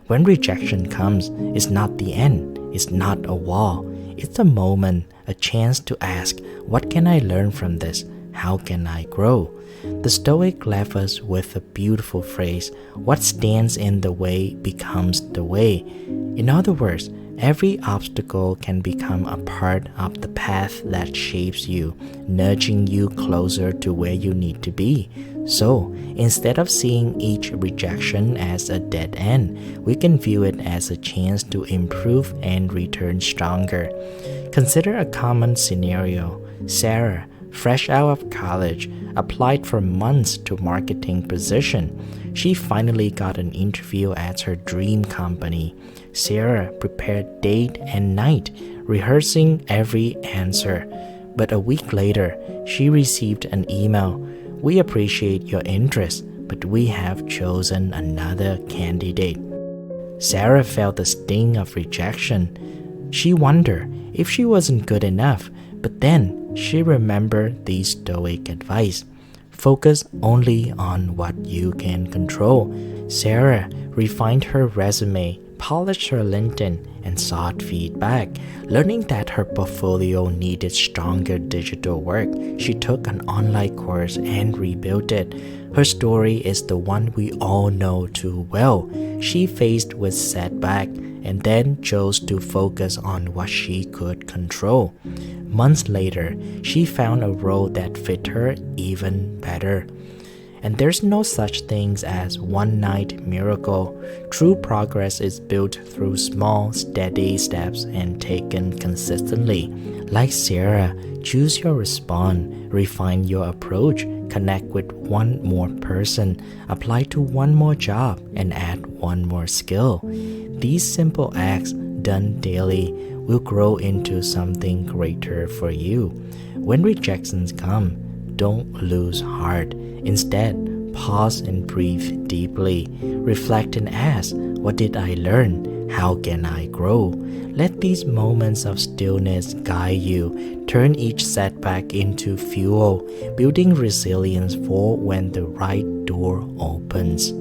When rejection comes, it's not the end, it's not a wall. It's a moment, a chance to ask, what can I learn from this? How can I grow? The Stoic left us with a beautiful phrase, what stands in the way becomes the way. In other words, every obstacle can become a part of the path that shapes you, nudging you closer to where you need to be. So, instead of seeing each rejection as a dead end, we can view it as a chance to improve and return stronger. Consider a common scenario. Sarah, fresh out of college, applied for months to marketing position. She finally got an interview at her dream company. Sarah prepared day and night, rehearsing every answer. But a week later, she received an email. We appreciate your interest, but we have chosen another candidate. Sarah felt the sting of rejection. She wondered if she wasn't good enough, but then she remembered the Stoic advice. Focus only on what you can control. Sarah refined her resume, polished her LinkedIn, and sought feedback. Learning that her portfolio needed stronger digital work, she took an online course and rebuilt it. Her story is the one we all know too well. She faced with setback and then chose to focus on what she could control. Months later, she found a role that fit her even better. And there's no such things as one-night miracle. True progress is built through small, steady steps and taken consistently. Like Sarah, choose your response, refine your approach, connect with one more person, apply to one more job, and add one more skill. These simple acts done daily will grow into something greater for you. When rejections come, don't lose heart. Instead, pause and breathe deeply. Reflect and ask, what did I learn? How can I grow? Let these moments of stillness guide you. Turn each setback into fuel, building resilience for when the right door opens.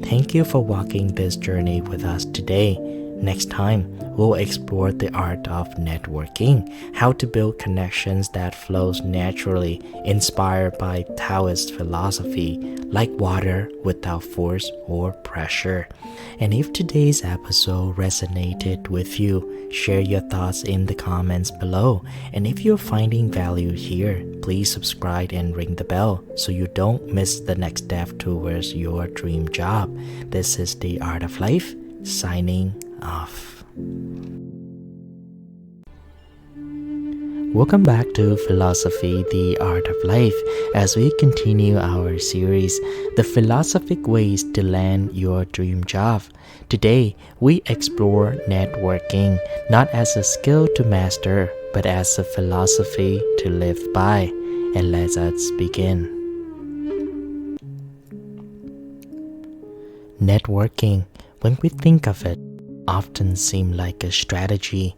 Thank you for walking this journey with us today. Next time, we'll explore the art of networking, how to build connections that flows naturally, inspired by Taoist philosophy, like water without force or pressure. And if today's episode resonated with you, share your thoughts in the comments below. And if you're finding value here, please subscribe and ring the bell so you don't miss the next step towards your dream job. This is The Art of Life, signing off. Welcome back to Philosophy, the Art of Life, as we continue our series, The Philosophic Ways to Land Your Dream Job. Today, we explore networking, not as a skill to master, but as a philosophy to live by. And let us begin. Networking, when we think of it, often seem like a strategy,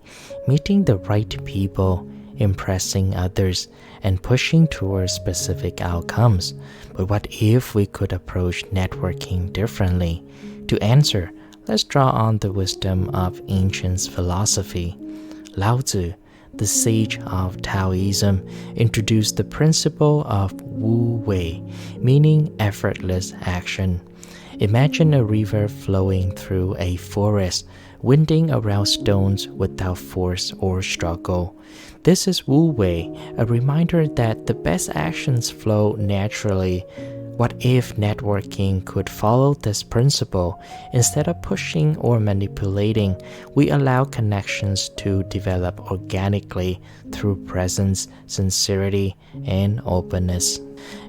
meeting the right people, impressing others, and pushing towards specific outcomes. But what if we could approach networking differently? To answer, let's draw on the wisdom of ancient philosophy. Lao Tzu, the sage of Taoism, introduced the principle of Wu Wei, meaning effortless action. Imagine a river flowing through a forest, winding around stones without force or struggle. This is Wu Wei, a reminder that the best actions flow naturally. What if networking could follow this principle? Instead of pushing or manipulating, we allow connections to develop organically through presence, sincerity, and openness.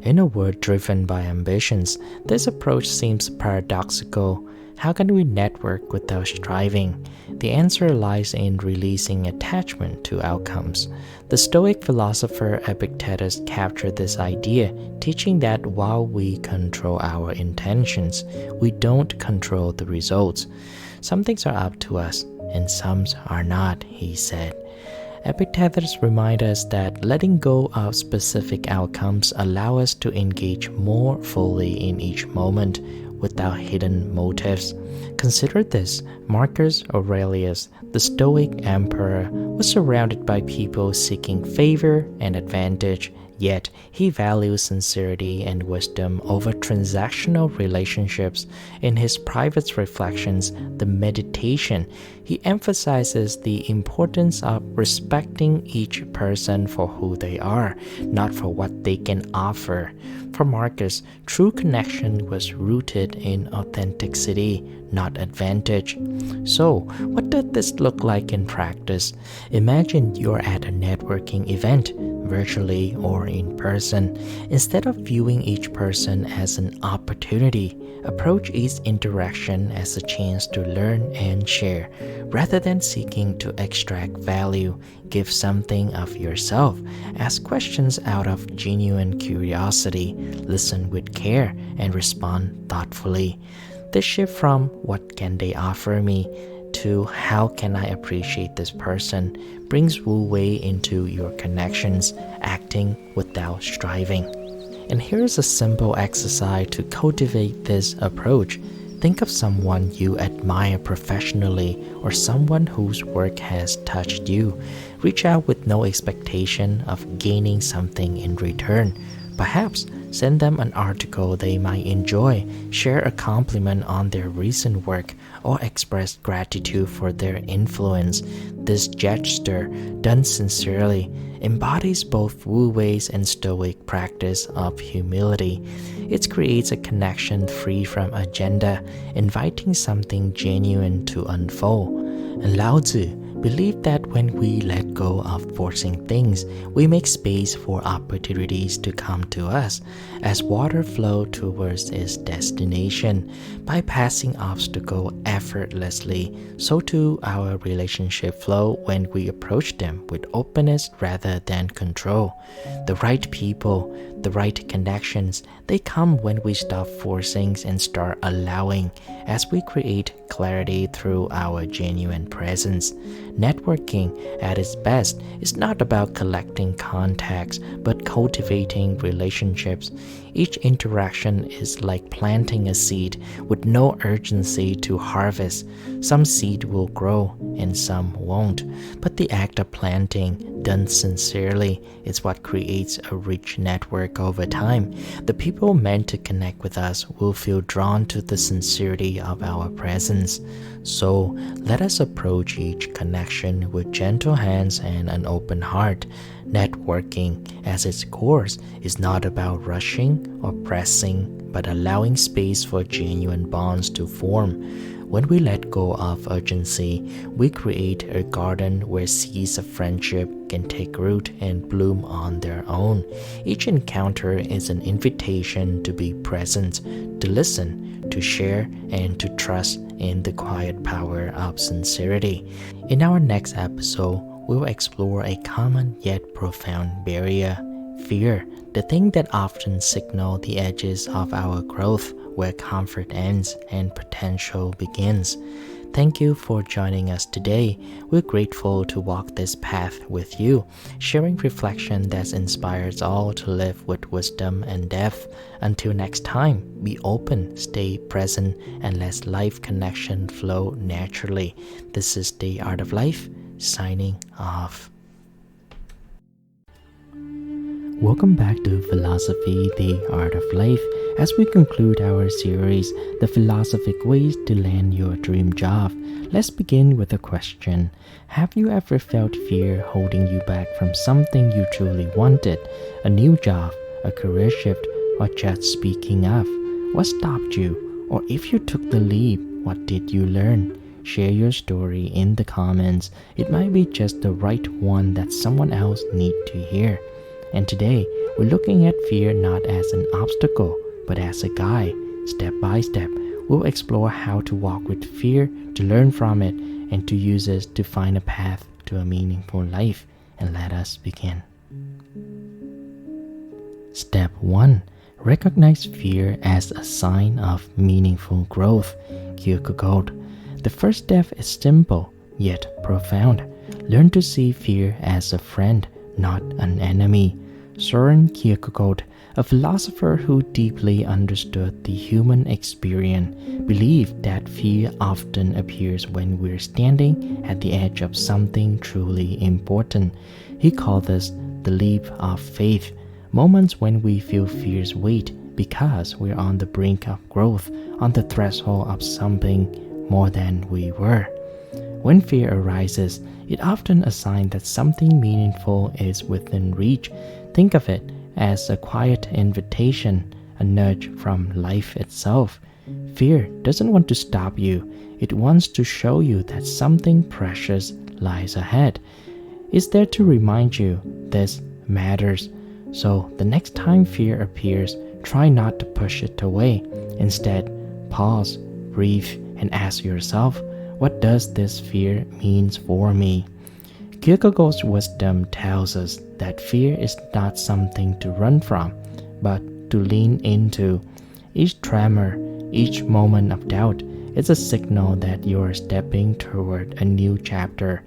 In a world driven by ambitions, this approach seems paradoxical. How can we network without striving? The answer lies in releasing attachment to outcomes. The Stoic philosopher Epictetus captured this idea, teaching that while we control our intentions, we don't control the results. Some things are up to us, and some are not, he said. Epictetus reminds us that letting go of specific outcomes allow us to engage more fully in each moment without hidden motives. Consider this: Marcus Aurelius, the Stoic emperor, was surrounded by people seeking favor and advantage, yet he values sincerity and wisdom over transactional relationships. In his private reflections, the Meditation, he emphasizes the importance of respecting each person for who they are, not for what they can offer. For Marcus, true connection was rooted in authenticity, not advantage. So, what does this look like in practice? Imagine you're at a networking event, virtually or in person. Instead of viewing each person as an opportunity, approach each interaction as a chance to learn and share. Rather than seeking to extract value, give something of yourself. Ask questions out of genuine curiosity, listen with care, and respond thoughtfully. This shift from "what can they offer me" to "how can I appreciate this person" brings Wu Wei into your connections, acting without striving. And here's a simple exercise to cultivate this approach. Think of someone you admire professionally or someone whose work has touched you. Reach out with no expectation of gaining something in return. Perhaps send them an article they might enjoy, share a compliment on their recent work, or express gratitude for their influence. This gesture, done sincerely, embodies both Wu Wei's and Stoic practice of humility. It creates a connection free from agenda, inviting something genuine to unfold. And Lao Tzu believed that when we let go of forcing things, we make space for opportunities to come to us. As water flows towards its destination, bypassing obstacles effortlessly, so too our relationship flow when we approach them with openness rather than control. The right people, the right connections, they come when we stop forcing and start allowing, as we create clarity through our genuine presence. Networking at its best is not about collecting contacts, but cultivating relationships. Each interaction is like planting a seed with no urgency to harvest. Some seed will grow and some won't, but the act of planting, done sincerely, is what creates a rich network over time. The people meant to connect with us will feel drawn to the sincerity of our presence. So let us approach each connection with gentle hands and an open heart. Networking, as its course, is not about rushing or pressing, but allowing space for genuine bonds to form. When we let go of urgency, we create a garden where seeds of friendship can take root and bloom on their own. Each encounter is an invitation to be present, to listen, to share, and to trust in the quiet power of sincerity. In our next episode, we'll explore a common yet profound barrier: fear, the thing that often signals the edges of our growth, where comfort ends and potential begins. Thank you for joining us today. We're grateful to walk this path with you, sharing reflection that inspires all to live with wisdom and depth. Until next time, be open, stay present, and let life connection flow naturally. This is The Art of Life, signing off. Welcome back to Philosophy, The Art of Life. As we conclude our series, The Philosophic Ways to Land Your Dream Job, let's begin with a question. Have you ever felt fear holding you back from something you truly wanted? A new job, a career shift, or just speaking up? What stopped you? Or if you took the leap, what did you learn? Share your story in the comments. It might be just the right one that someone else needs to hear. And today, we're looking at fear not as an obstacle, but as a guide. Step by step, we'll explore how to walk with fear, to learn from it, and to use it to find a path to a meaningful life. And let us begin. Step 1. Recognize fear as a sign of meaningful growth. Kierkegaard. The first step is simple, yet profound. Learn to see fear as a friend, not an enemy. Søren Kierkegaard, a philosopher who deeply understood the human experience, believed that fear often appears when we're standing at the edge of something truly important. He called this the leap of faith, moments when we feel fear's weight because we're on the brink of growth, on the threshold of something more than we were. When fear arises, it often a sign that something meaningful is within reach. Think of it as a quiet invitation, a nudge from life itself. Fear doesn't want to stop you. It wants to show you that something precious lies ahead. It's there to remind you this matters. So the next time fear appears, try not to push it away. Instead, pause, breathe, and ask yourself, what does this fear mean for me? Kierkegaard's wisdom tells us that fear is not something to run from, but to lean into. Each tremor, each moment of doubt is a signal that you're stepping toward a new chapter.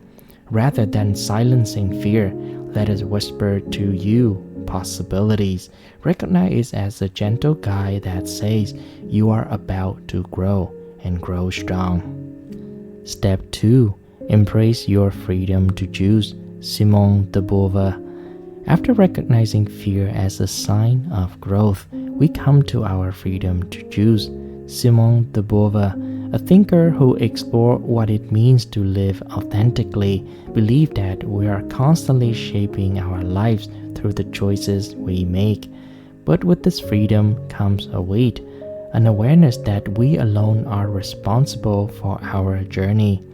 Rather than silencing fear, let it whisper to you, possibilities. Recognize it as a gentle guide that says you are about to grow and grow strong. Step 2. Embrace your freedom to choose. Simone de Beauvoir. After recognizing fear as a sign of growth, we come to our freedom to choose. Simone de Beauvoir, a thinker who explored what it means to live authentically, believed that we are constantly shaping our lives through the choices we make. But with this freedom comes a weight, an awareness that we alone are responsible for our journey.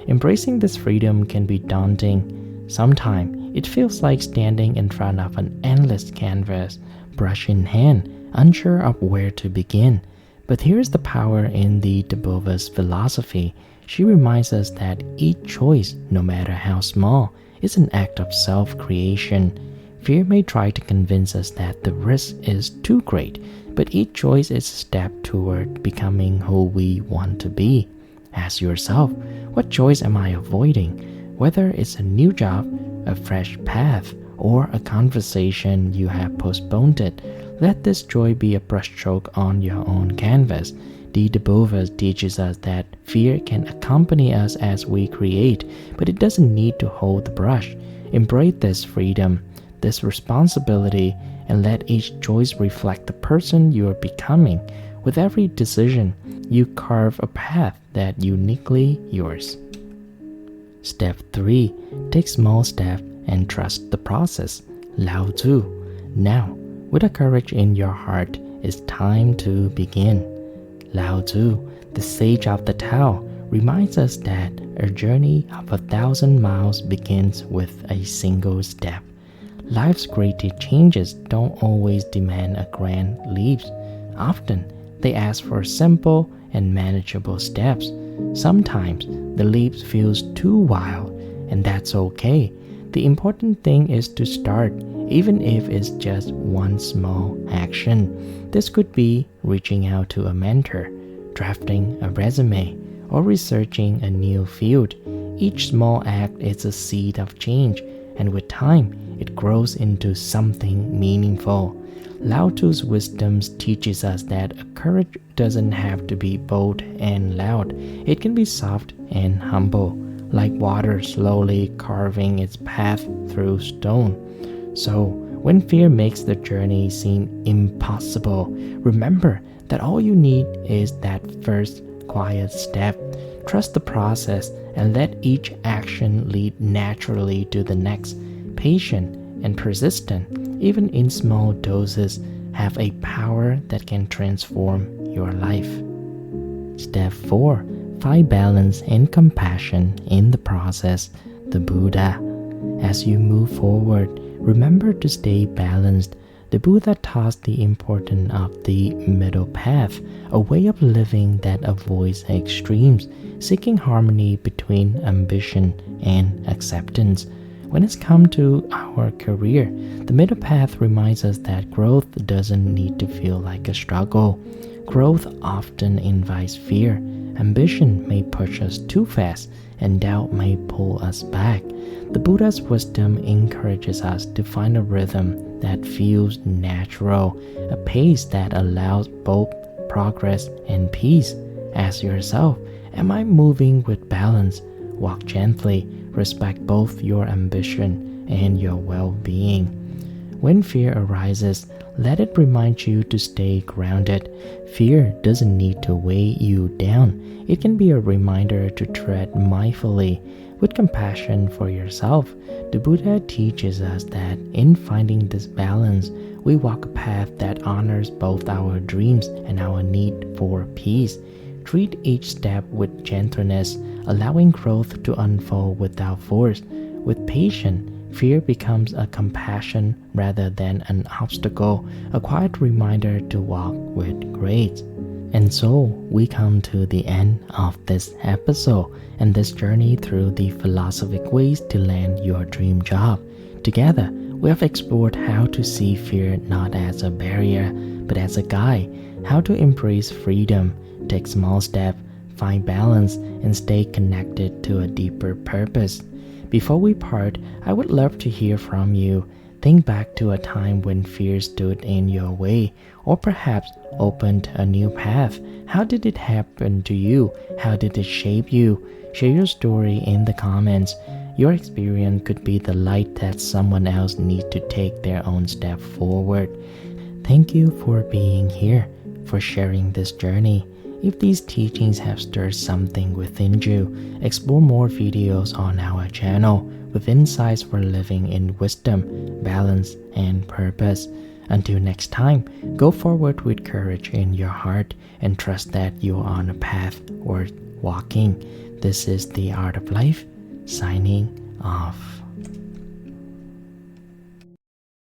Embracing this freedom can be daunting. Sometimes it feels like standing in front of an endless canvas, brush in hand, unsure of where to begin. But here's the power in de Beauvoir's philosophy. She reminds us that each choice, no matter how small, is an act of self-creation. Fear may try to convince us that the risk is too great, but each choice is a step toward becoming who we want to be. Ask yourself, what choice am I avoiding? Whether it's a new job, a fresh path, or a conversation you have postponed it, let this joy be a brushstroke on your own canvas. De Beauvoir teaches us that fear can accompany us as we create, but it doesn't need to hold the brush. Embrace this freedom, this responsibility, and let each choice reflect the person you are becoming. With every decision, you carve a path that's uniquely yours. Step 3. Take small steps and trust the process. Lao Tzu. Now, with the courage in your heart, it's time to begin. Lao Tzu, the sage of the Tao, reminds us that a journey of 1,000 miles begins with a single step. Life's greatest changes don't always demand a grand leap. Often, they ask for simple and manageable steps. Sometimes, the leap feels too wild, and that's okay. The important thing is to start, even if it's just one small action. This could be reaching out to a mentor, drafting a resume, or researching a new field. Each small act is a seed of change, and with time, it grows into something meaningful. Lao Tzu's wisdom teaches us that courage doesn't have to be bold and loud. It can be soft and humble, like water slowly carving its path through stone. So, when fear makes the journey seem impossible, remember that all you need is that first quiet step. Trust the process and let each action lead naturally to the next. Patient and persistent, even in small doses, have a power that can transform your life. Step 4. Find balance and compassion in the process. The Buddha. As you move forward, remember to stay balanced. The Buddha taught the importance of the middle path, a way of living that avoids extremes, seeking harmony between ambition and acceptance. When it's come to our career, the middle path reminds us that growth doesn't need to feel like a struggle. Growth often invites fear. Ambition may push us too fast, and doubt may pull us back. The Buddha's wisdom encourages us to find a rhythm that feels natural, a pace that allows both progress and peace. Ask yourself, am I moving with balance? Walk gently. Respect both your ambition and your well-being. When fear arises, let it remind you to stay grounded. Fear doesn't need to weigh you down. It can be a reminder to tread mindfully. With compassion for yourself, the Buddha teaches us that in finding this balance, we walk a path that honors both our dreams and our need for peace. Treat each step with gentleness, allowing growth to unfold without force. With patience, fear becomes a compassion rather than an obstacle, a quiet reminder to walk with grace. And so, we come to the end of this episode and this journey through the philosophic ways to land your dream job. Together, we have explored how to see fear not as a barrier, but as a guide, how to embrace freedom, take small steps, find balance, and stay connected to a deeper purpose. Before we part, I would love to hear from you. Think back to a time when fear stood in your way, or perhaps opened a new path. How did it happen to you? How did it shape you? Share your story in the comments. Your experience could be the light that someone else needs to take their own step forward. Thank you for being here, for sharing this journey. If these teachings have stirred something within you, explore more videos on our channel with insights for living in wisdom, balance, and purpose. Until next time, go forward with courage in your heart and trust that you are on a path worth walking. This is The Art of Life, signing off.